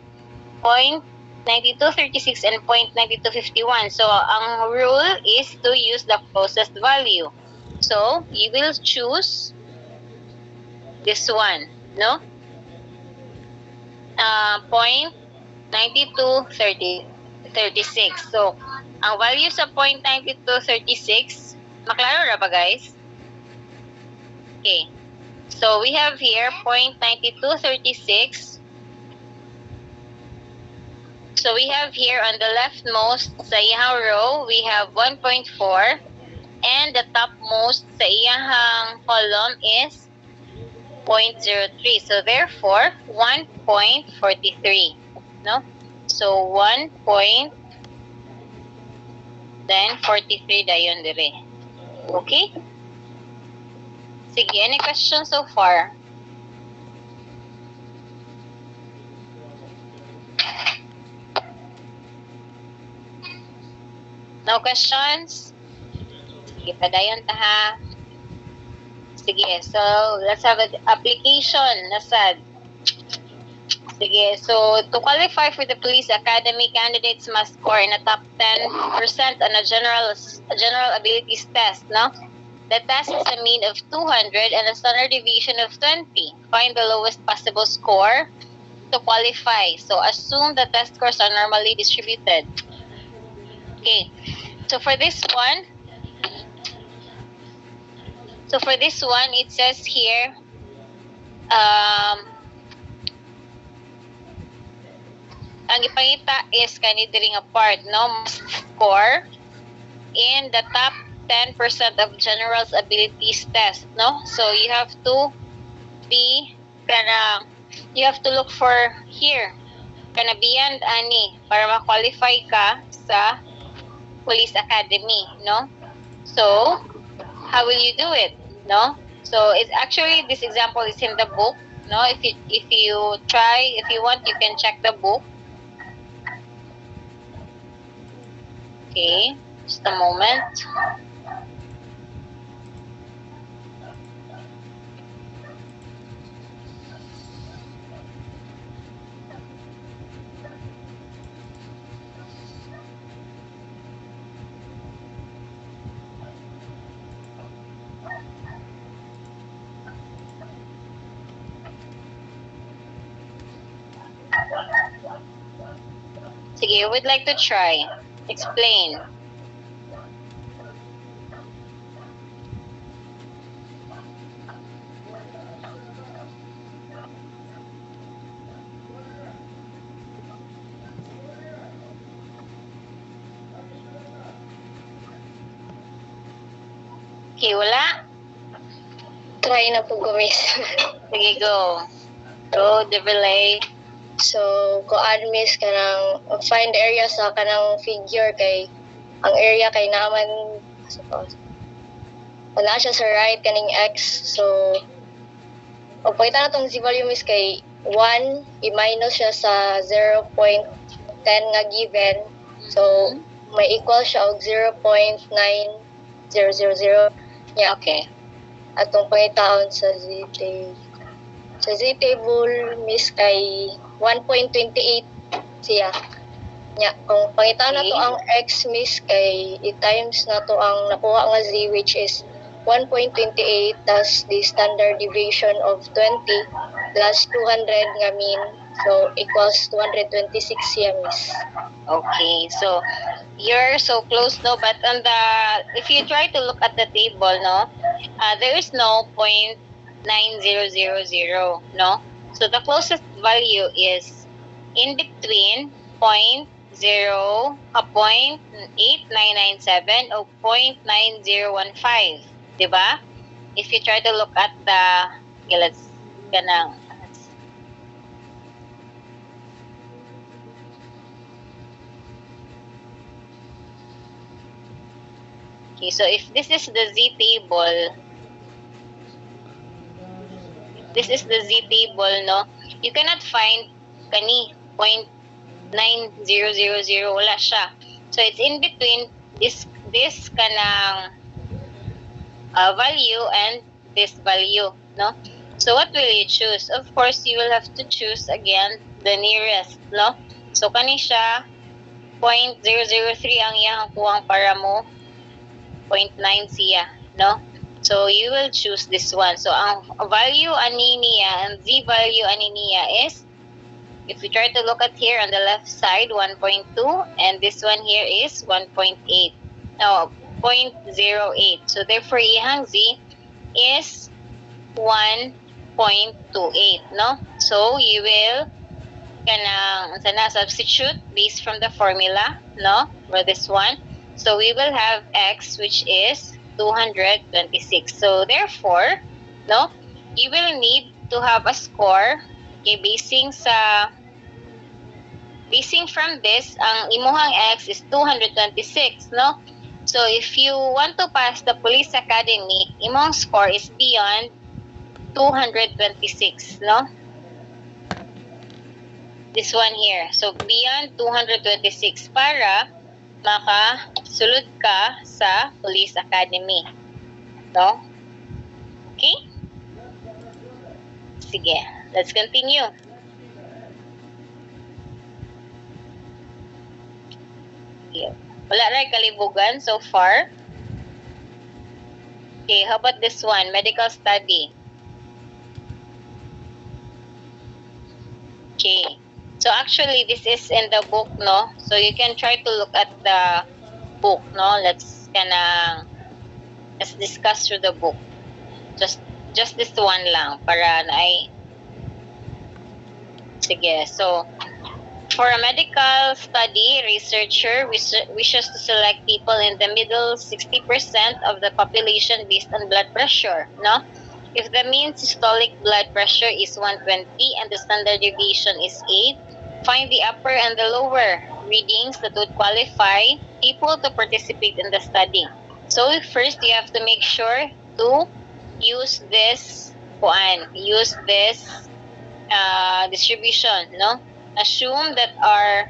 0.9236 and 0.9251. So ang rule is to use the closest value. So you will choose this one, no? 0.9236. So, ang value sa 0.9236, maklaro na ba guys? Okay. So, we have here 0.9236. So, we have here on the leftmost sa iyang row, we have 1.4. And the topmost sa iyang column is 0.03. So, therefore, 1.43. No? So, 1.43 dayon dire. Okay? Sige, any questions so far? No questions? Sige, padayon ta ha. Sige, so let's have an application. Nasad? Sige, so to qualify for the police academy, candidates must score in a top 10% on a general abilities test, no? The test is a mean of 200 and a standard deviation of 20. Find the lowest possible score to qualify. So assume the test scores are normally distributed. Okay, so for this one, it says here, ang ipangita is kani diri nga part, no? Must score in the top 10% of general's abilities test, no? So you have to look for here kana beyond ani para ma-qualify ka sa police academy, no? So how will you do it, no? So it's actually, this example is in the book, no? If you want, you can check the book. Okay, just a moment. Sige, we'd like to try. Explain. Okay, wala? Try na po gumis. Sige, go. Go, Devilay. So, kuan miss kanang find area sa kanang figure kay ang area kay naman wala siya sa right kaning x. So, pag pakita na tong z value miss kay 1 i-minus siya sa 0.10 nga given. So, may equal siya og 0.9000. Yeah, okay. Atong pangitaon sa z table miss kay 1.28 siya. Nya, kung pangitan na to ang x miss kay i-times na to ang nakuha nga z which is 1.28 tas the standard deviation of 20 plus 200 nga mean, so equals 226 siya, miss. Okay, so you're so close, no? But on the, if you try to look at the table, no, there is no 0.9000, no? So the closest value is in between 0.8997 or 0.9015, diba? If you try to look at the, okay, let's ganang. Okay, so if this is the Z table, no, you cannot find kani 0.9000, wala siya. So it's in between this kanang value and this value, no? So what will you choose? Of course, you will have to choose again the nearest, no? So kani siya 0.003 ang iyang kuwang para mo 0.9 siya, no? So you will choose this one. So ang value ani niya and z value ani niya is, if you try to look at here on the left side, 1.2, and this one here is 1.8. No, 0.08. So therefore ihang z is 1.28, no? So you will kanang substitute based from the formula, no, for this one. So we will have x which is 226. So therefore, no, you will need to have a score, okay, basing from this, ang imuhang x is 226, no? So if you want to pass the police academy, imong score is beyond 226, no? This one here. So beyond 226 para makasulod ka sa police academy. No? Okay? Sige, let's continue. Okay. Wala rin kalibugan so far. Okay, how about this one? Medical study. Okay. So actually, this is in the book, no? So you can try to look at the book, no? Let's discuss through the book. Just this one lang para na ay. Sige, so for a medical study, researcher wishes to select people in the middle 60% of the population based on blood pressure, no? If the mean systolic blood pressure is 120 and the standard deviation is 8, find the upper and the lower readings that would qualify people to participate in the study. So first, you have to make sure to use this distribution, no? Assume that our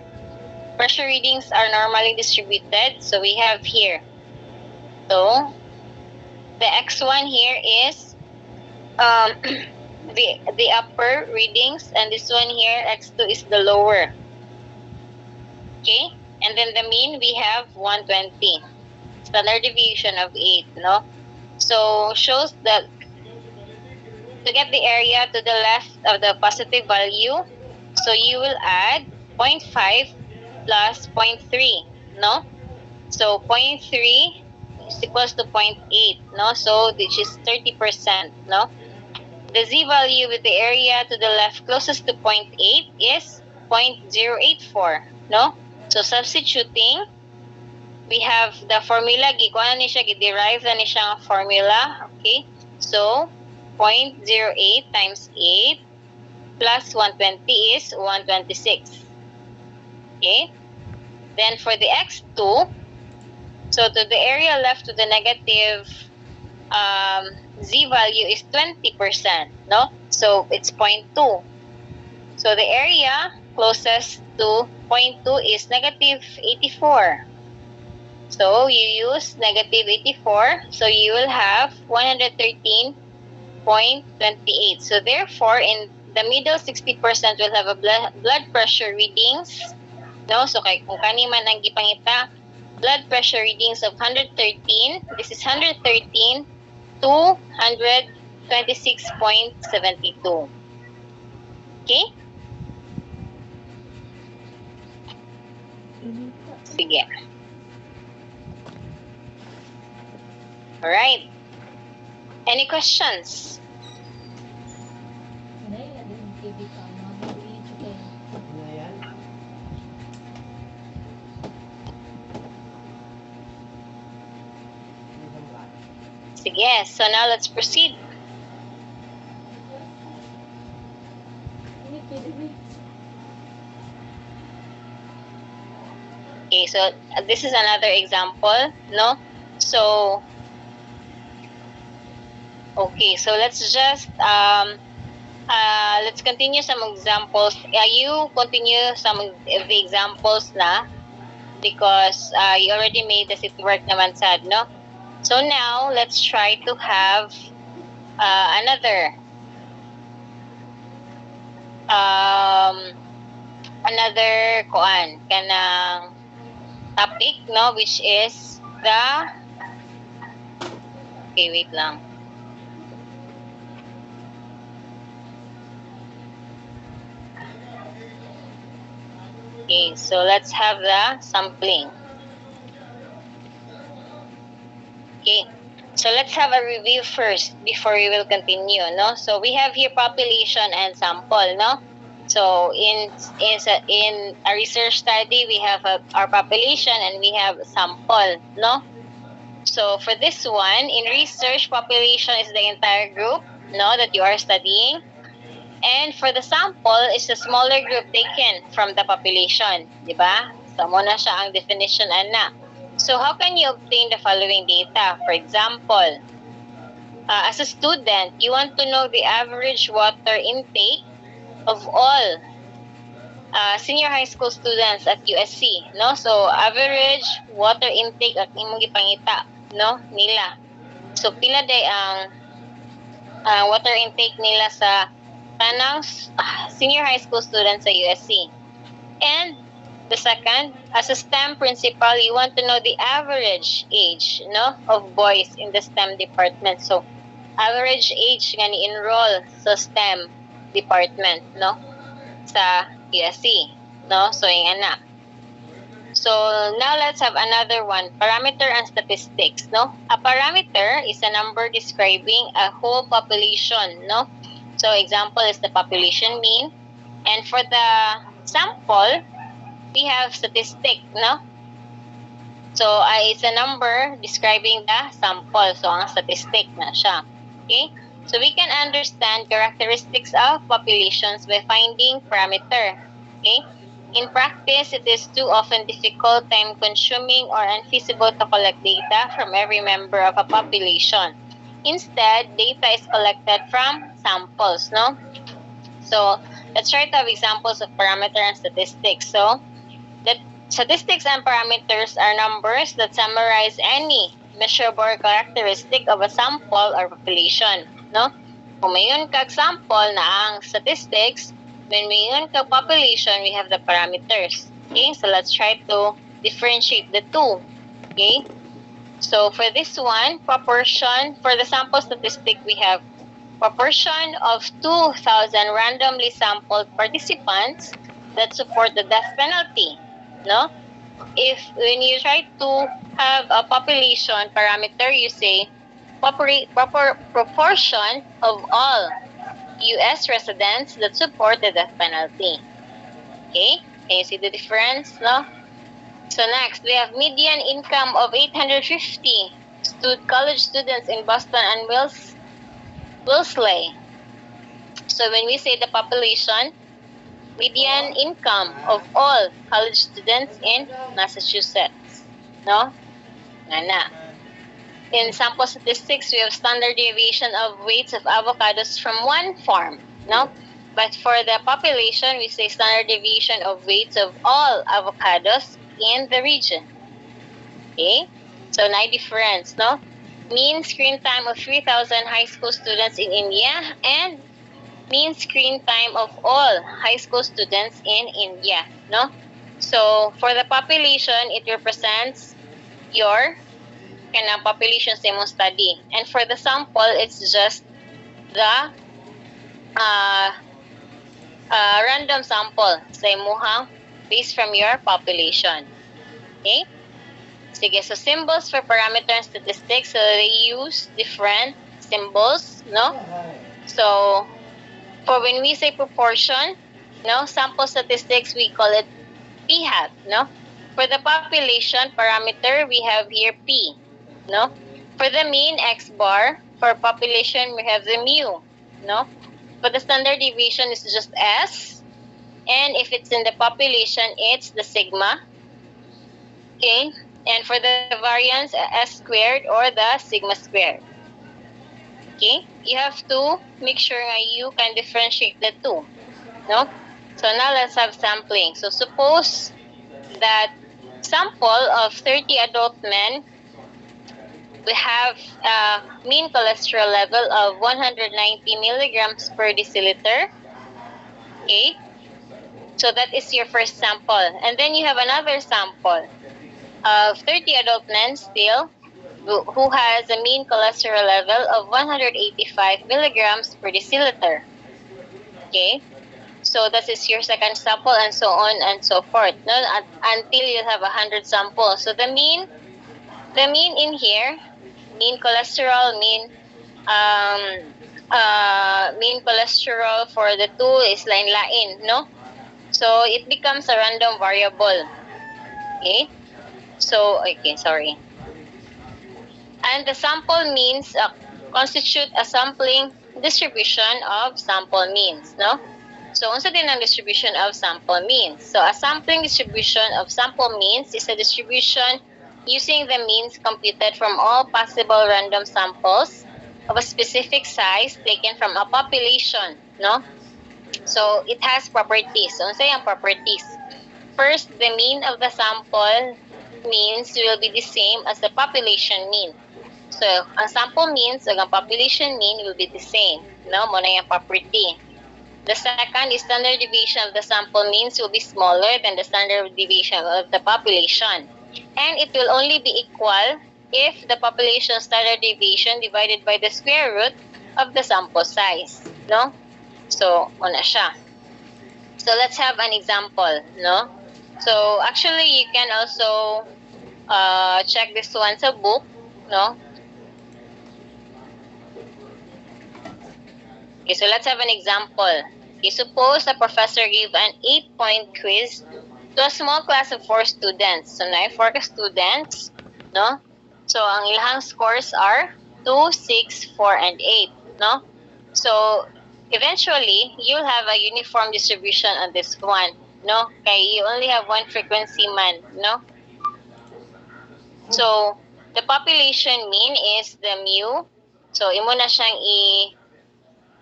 pressure readings are normally distributed. So we have here. So the X1 here is the upper readings, and this one here, X2, is the lower. Okay? And then the mean, we have 120. Standard deviation of 8, no? So shows that to get the area to the left of the positive value, so you will add 0.5 plus 0.3, no? So 0.3 is equals to 0.8, no? So which is 30%, no? The z value with the area to the left closest to 0.8 is 0.084, no? So substituting, we have the formula, gikuha na siya, derive na siya ang formula, okay? So 0.08 times 8 plus 120 is 126. Okay? Then for the x2, so to the area left to the negative z value is 20%, no? So it's 0.2. So the area closest to 0.2 is negative 84. So you use negative 84, so you will have 113.28. So therefore, in the middle 60% will have a blood pressure readings No? So, kay kung kani man ang gipangita, blood pressure readings of 113, this is 113 to 126.72. Okay? Sige. Alright. Any questions? Sige, so now let's proceed. Okay, so this is another example, no? So, okay, so let's just, let's continue some examples. You continue some of the examples na because you already made the city work naman sad, no? So now, let's try to have another kanang topic, no, which is the, okay, wait lang. Okay, so let's have the sampling. Okay, so let's have a review first before we will continue, no? So we have here population and sample, no? So in a research study, we have our population and we have sample, no? So for this one, in research, population is the entire group, no, that you are studying. And for the sample, is a smaller group taken from the population, di ba? So muna siya ang definition, ana. So how can you obtain the following data? For example, as a student, you want to know the average water intake of all senior high school students at USC, no? So average water intake at imong gipangita, no, nila. So pila day ang water intake nila sa tanang senior high school students sa USC. And the second, as a STEM principal, you want to know the average age, no, of boys in the STEM department. So, average age nga ni-enroll sa STEM department, no, sa USC, no? So, yung ana. So, now let's have another one, parameter and statistics, no? A parameter is a number describing a whole population, no? So, example is the population mean. And for the sample, we have statistic, no? So, it's a number describing the sample. So, ang statistic na siya. Okay? So, we can understand characteristics of populations by finding parameter. Okay? In practice, it is too often difficult, time-consuming, or unfeasible to collect data from every member of a population. Instead, data is collected from samples, no? So, let's try to have examples of parameter and statistics. So, the statistics and parameters are numbers that summarize any measurable characteristic of a sample or population, no? Kung mayon kag sample na ang statistics, when mayon kag population, we have the parameters. Okay, so let's try to differentiate the two. Okay, so for this one, proportion, for the sample statistic, we have proportion of 2,000 randomly sampled participants that support the death penalty, no? If when you try to have a population parameter, you say proportion of all U.S. residents that support the death penalty. Okay, can you see the difference, no? So next, we have median income of 850 college students in Boston and Wellesley. So when we say the population, median income of all college students in Massachusetts, no? Ngana. In sample statistics, we have standard deviation of weights of avocados from one farm, no? But for the population, we say standard deviation of weights of all avocados in the region. Okay? So, na difference, no? Mean screen time of 3,000 high school students in India and mean screen time of all high school students in India, no? So, for the population, it represents your kanang population sa imong study. And for the sample, it's just the random sample sa imuhang based from your population. Okay? Sige, so symbols for parameter and statistics. So they use different symbols, no? So for when we say proportion, no, sample statistics, we call it p hat, no? For the population parameter, we have here p, no? For the mean, x bar. For population, we have the mu, no? For the standard deviation, it's just s. And if it's in the population, it's the sigma. Okay? And for the variance, s squared or the sigma squared. Okay? You have to make sure that you can differentiate the two. No? So now let's have sampling. So suppose that sample of 30 adult men, we have a mean cholesterol level of 190 milligrams per deciliter. Okay? So that is your first sample. And then you have another sample of 30 adult men still who has a mean cholesterol level of 185 milligrams per deciliter. Okay? So that is your second sample and so on and so forth. No? Until you have 100 samples. So the mean in here, mean cholesterol, mean cholesterol for the two is lain-lain, no? So it becomes a random variable. Okay? So, okay, sorry. And the sample means constitute a sampling distribution of sample means, no? So, unsa din ang distribution of sample means? So, a sampling distribution of sample means is a distribution using the means computed from all possible random samples of a specific size taken from a population, no? So, it has properties. So, unsa yung properties? First, the mean of the sample means will be the same as the population mean. So, ang sample means ug ang population mean will be the same, no? Mo na yung property. The second is standard deviation of the sample means will be smaller than the standard deviation of the population. And it will only be equal if the population standard deviation divided by the square root of the sample size, no? So, una siya. So, let's have an example, no? So, actually, you can also check this one sa book, no? Okay, so let's have an example. Okay, suppose a professor gave an 8-point quiz to a small class of 4 students. So, na 4 students, no? So, ang ilang scores are 2, 6, 4, and 8, no? So, eventually, you'll have a uniform distribution on this one, no? Kaya you only have one frequency man, no? So, the population mean is the mu. So, imo na siyang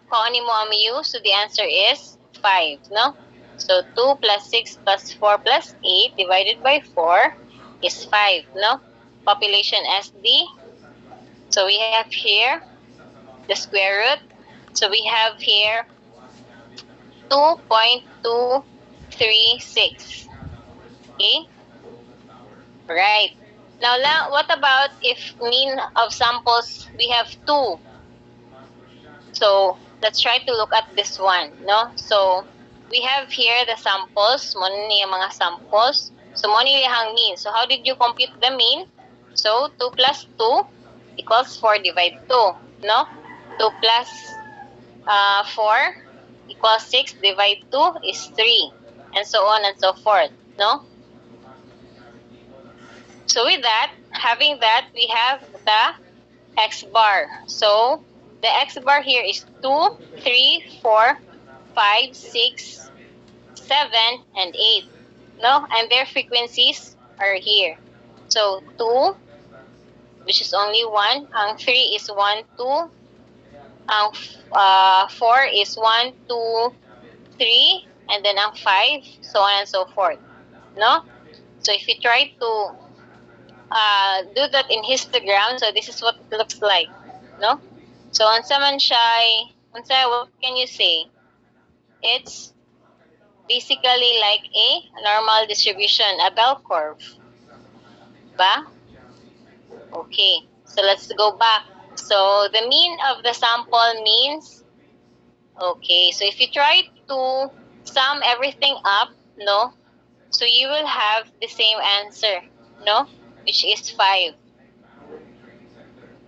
kung mo ang mu, so the answer is 5, no? So, 2 plus 6 plus 4 plus 8 divided by 4 is 5, no? Population SD. So, we have here the square root. So, we have here 2.236. Okay? Right. Now, what about if mean of samples, we have 2? So, let's try to look at this one, no? So, we have here the samples, mo ni mga samples. So, mo ni ang mean. So, how did you compute the mean? So, 2 plus 2 equals 4 divide 2, no? 2 plus 4 equals 6 divide 2 is 3, and so on and so forth, no? So, with that, having that, we have the x bar. So, the x bar here is 2, 3, 4, 5, 6, 7, and 8. No? And their frequencies are here. So, 2, which is only 1. Ang 3 is 1, 2. Ang 4 is 1, 2, 3. And then ang 5, so on and so forth. No? So, if you try to do that in histogram, so this is what it looks like. No? So, unsa man siya, what can you say? It's basically like a normal distribution, a bell curve. Ba? Okay, so let's go back. So the mean of the sample means, okay, so if you try to sum everything up, no, so you will have the same answer, no, which is 5.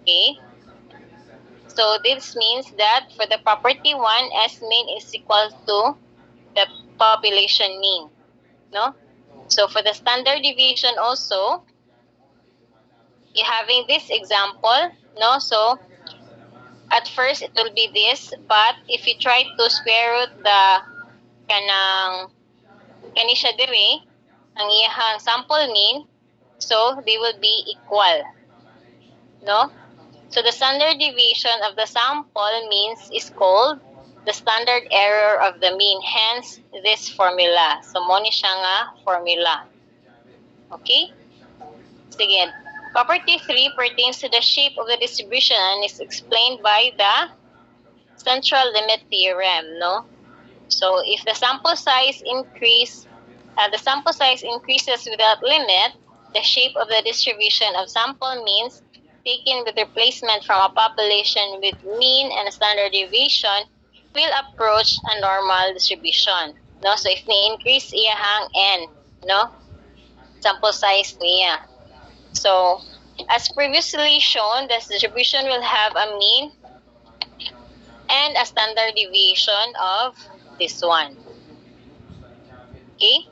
Okay, so this means that for the property 1, S mean is equal to the population mean, no? So for the standard deviation also, you having this example, no? So at first it will be this, but if you try to square root the kani siya diri, ang iyahang sample mean, so they will be equal, no? So the standard deviation of the sample means is called the standard error of the mean, hence this formula. So mo ni siya nga formula. Okay? Sige. Property 3 pertains to the shape of the distribution and is explained by the central limit theorem, no? So if the sample size increases without limit, the shape of the distribution of sample means taken with replacement from a population with mean and standard deviation will approach a normal distribution, no? So if ni-increase iyahang n, no? Sample size niya. So, as previously shown, the distribution will have a mean and a standard deviation of this one. Okay?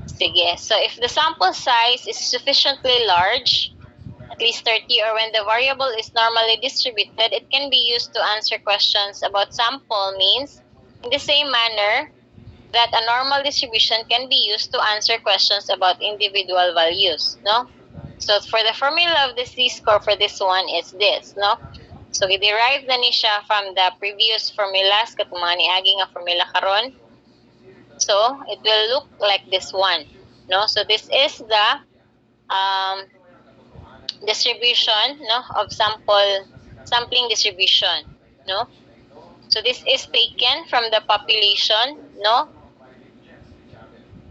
Sige. So, if the sample size is sufficiently large, at least 30, or when the variable is normally distributed, it can be used to answer questions about sample means in the same manner that a normal distribution can be used to answer questions about individual values, no? So for the formula of the Z-score for this one is this, no? So we derived na ni siya from the previous formulas katong mga niagi nga formula karon. So it will look like this one, no? So this is the distribution, no, of sampling distribution, no? So this is taken from the population, no?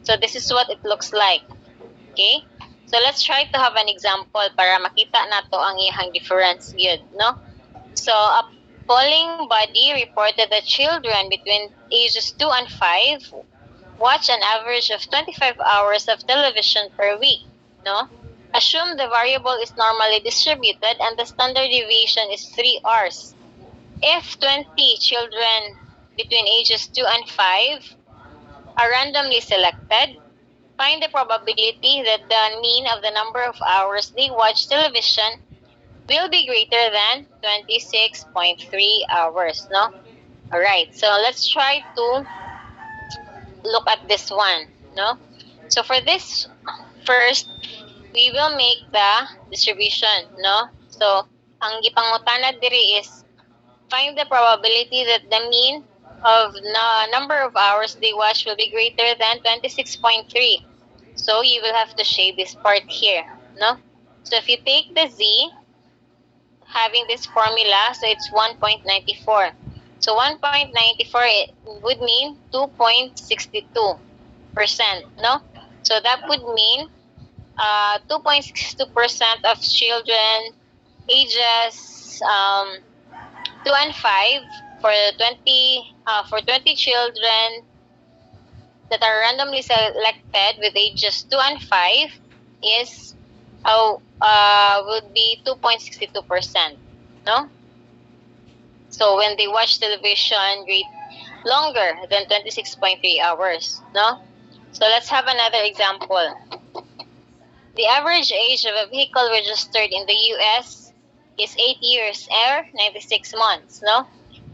So this is what it looks like. Okay? So let's try to have an example para makita nato ang iyang difference gyud, no? So a polling body reported that children between ages 2 and 5 watch an average of 25 hours of television per week, no? Assume the variable is normally distributed and the standard deviation is 3 hours. If 20 children between ages 2 and 5 are randomly selected, find the probability that the mean of the number of hours they watch television will be greater than 26.3 hours, no? Alright, so let's try to look at this one, no? So for this, first, we will make the distribution, no? So, ang gipangutana diri is find the probability that the mean of number of hours they watch will be greater than 26.3. So you will have to shade this part here, no? So if you take the Z, having this formula, so it's 1.94. So 1.94 would mean 2.62%, no? So that would mean 2.62% of children ages 2 and 5 for 20 children that are randomly selected with ages 2 and 5 is would be 2.62%, no? So when they watch television longer than 26.3 hours, no? So let's have another example. The average age of a vehicle registered in the US is 8 years or 96 months, no?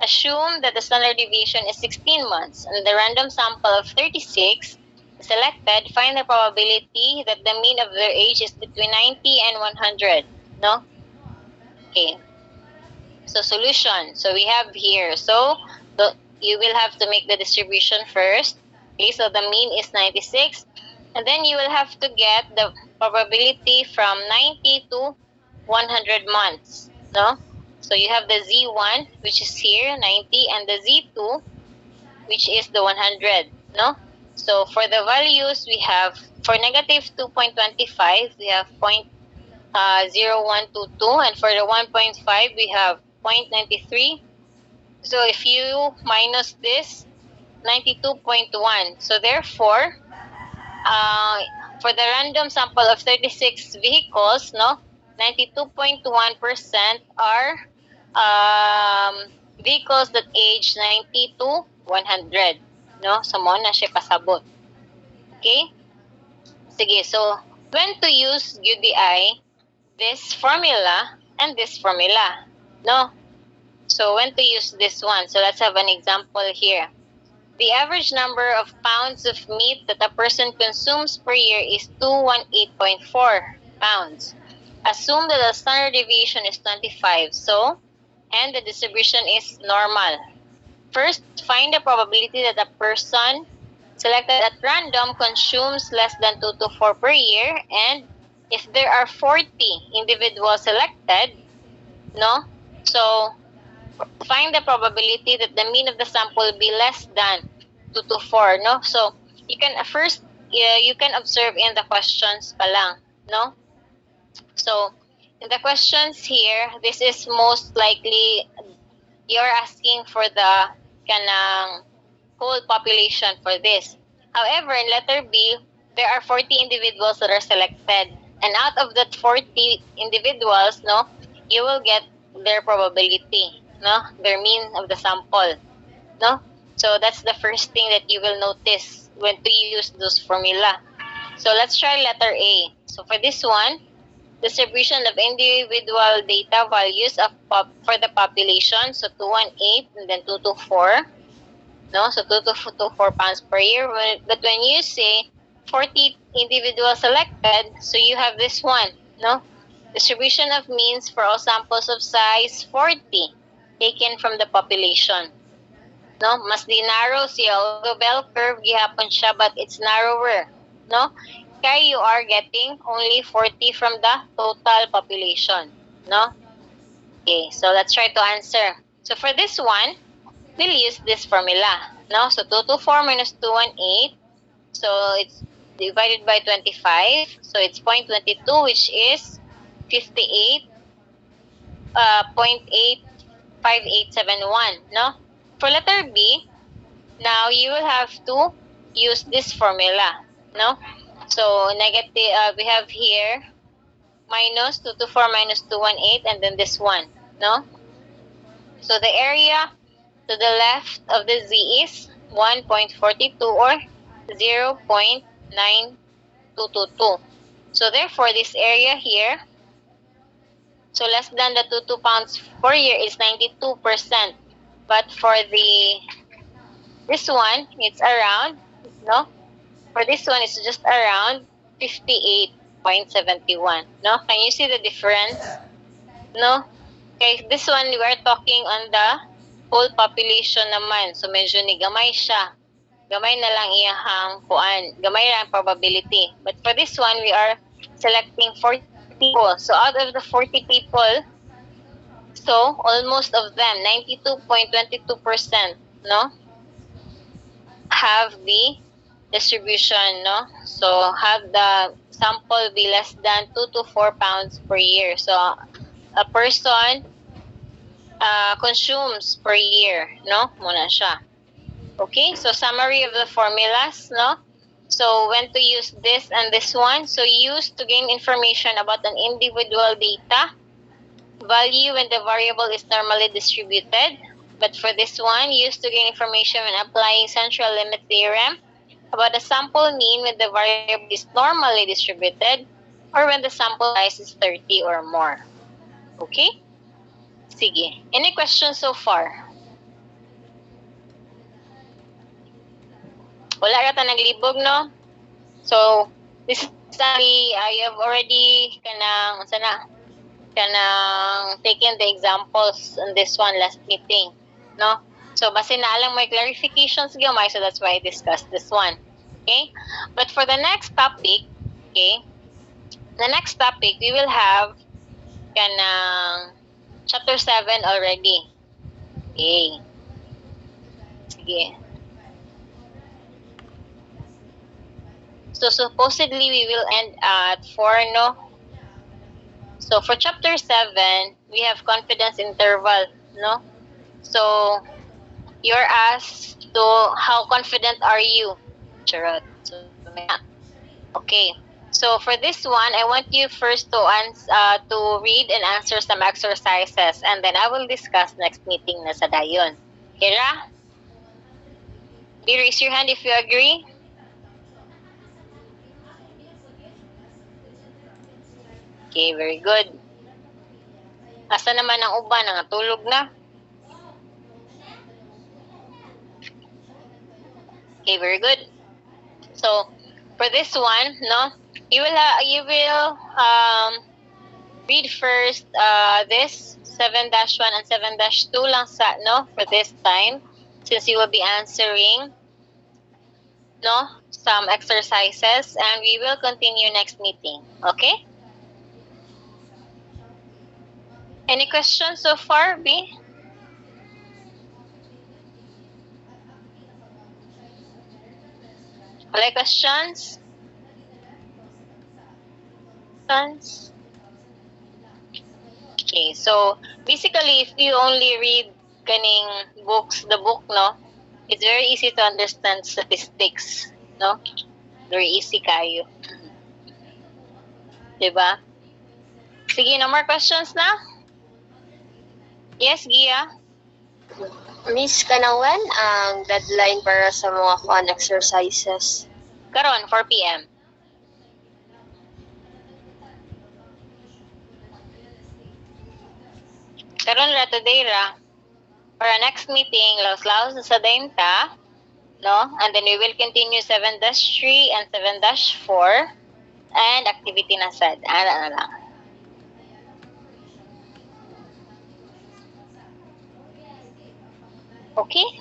Assume that the standard deviation is 16 months and the random sample of 36 selected, find the probability that the mean of their age is between 90 and 100, no? Okay. So solution. So we have here. So you will have to make the distribution first. Okay, so the mean is 96. And then you will have to get the probability from 90 to 100 months, no? So you have the Z1, which is here, 90, and the Z2, which is the 100, no? So for the values, we have, for negative 2.25, we have 0.0122, and for the 1.5, we have 0.93. So if you minus this, 92.1. So therefore, for the random sample of 36 vehicles, no, 92.1% are vehicles that age 90 to 100. No? So, mo na siya pasabot. Okay? Sige, so, when to use UDI, this formula and this formula. No? So, when to use this one? So, let's have an example here. The average number of pounds of meat that a person consumes per year is 218.4 pounds. Assume that the standard deviation is 25, so, and the distribution is normal. First, find the probability that a person selected at random consumes less than 2 to 4 per year, and if there are 40 individuals selected, no? So, find the probability that the mean of the sample will be less than 2 to 4, no? So, you can first, you can observe in the questions pa lang, no? So, in the questions here, this is most likely, you're asking for the kanang whole population for this. However, in letter B, there are 40 individuals that are selected. And out of that 40 individuals, no, you will get their probability, no, their mean of the sample, no. So that's the first thing that you will notice when to use those formula. So let's try letter A. So for this one, distribution of individual data values of for the population. So 218 and then 224. No, so 2 to 4 pounds per year. But when you say 40 individuals selected, so you have this one, no? Distribution of means for all samples of size 40 taken from the population. No, mas di narrow siya, although bell curve gihapon siya, but it's narrower, no? Kaya you are getting only 40 from the total population, no? Okay, so let's try to answer. So for this one, we'll use this formula, no? So 224 minus 218, so it's divided by 25, so it's 0.22, which is 58.85871, no? For letter B, now you will have to use this formula, no? So negative, we have here minus 224 minus 218, and then this one, no? So the area to the left of the Z is 1.42 or 0.9222. So therefore, this area here, so less than the 2 pounds per year is 92%. But for this one, it's around, no? For this one, it's just around 58.71. No? Can you see the difference? No? Okay, this one, we are talking on the whole population naman. So, medyo ni gamay siya. Gamay na lang iyahang kuan. Gamay lang probability. But for this one, we are selecting 40 people. So, out of the 40 people, so almost of them, 92.22%, no, have the distribution, no? So, have the sample be less than 2 to 4 pounds per year. So, a person consumes per year, no? Muna siya. Okay, so summary of the formulas, no? So, when to use this and this one. So, use to gain information about an individual data. Value when the variable is normally distributed. But for this one, use to gain information when applying central limit theorem about the sample mean when the variable is normally distributed or when the sample size is 30 or more. Okay? Sige. Any questions so far? Wala rata naglibog, no? So, this is I have already kanang taken the examples on this one last meeting, no? So, base na alam mo clarifications gamay, so that's why I discussed this one. Okay? But for the next topic, okay, the next topic, we will have kanang chapter 7 already. Okay. Sige. So supposedly we will end at 4, no? So for chapter 7, we have confidence interval, no? So you're asked to how confident are you? Charot. So, okay. So for this one, I want you first to read and answer some exercises, and then I will discuss next meeting na sa dayon. Kira? Raise your hand if you agree. Okay, very good. Asa naman ang uban? Nangatulog na? Okay, very good. So, for this one, no, you will read first this 7-1 and 7-2 lang sa, no, for this time, since you will be answering, no, some exercises, and we will continue next meeting. Okay? Any questions so far, B? Wala questions? Okay, so basically, if you only read kaning books, the book, no, it's very easy to understand statistics, no? Very easy kayo. Diba? Sige, no more questions na? Yes, Gia? Miss, kanawan ang deadline para sa mga fun exercises? Karon, 4 p.m. Karon ra today ra. For our next meeting, laos-laos sa dainta, no? And then we will continue 7-3 and 7-4 and activity na sad. Ana na lang. Okay?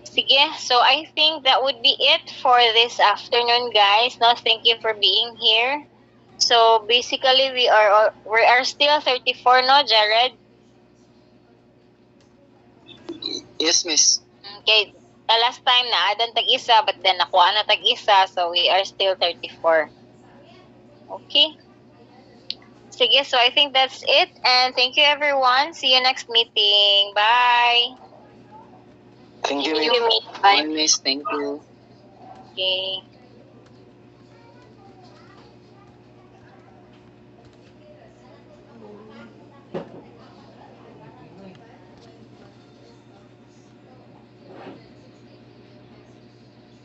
Sige, so I think that would be it for this afternoon, guys. No, thank you for being here. So basically, we are still 34, no, Jared? Yes, miss. Okay, last time na adan tag-isa, but then nakuha na tag-isa, so we are still 34. Okay? Sige, so I think that's it, and thank you everyone. See you next meeting. Bye! Thank you, Thank you, miss. Miss. Bye. Miss. Thank you. Okay.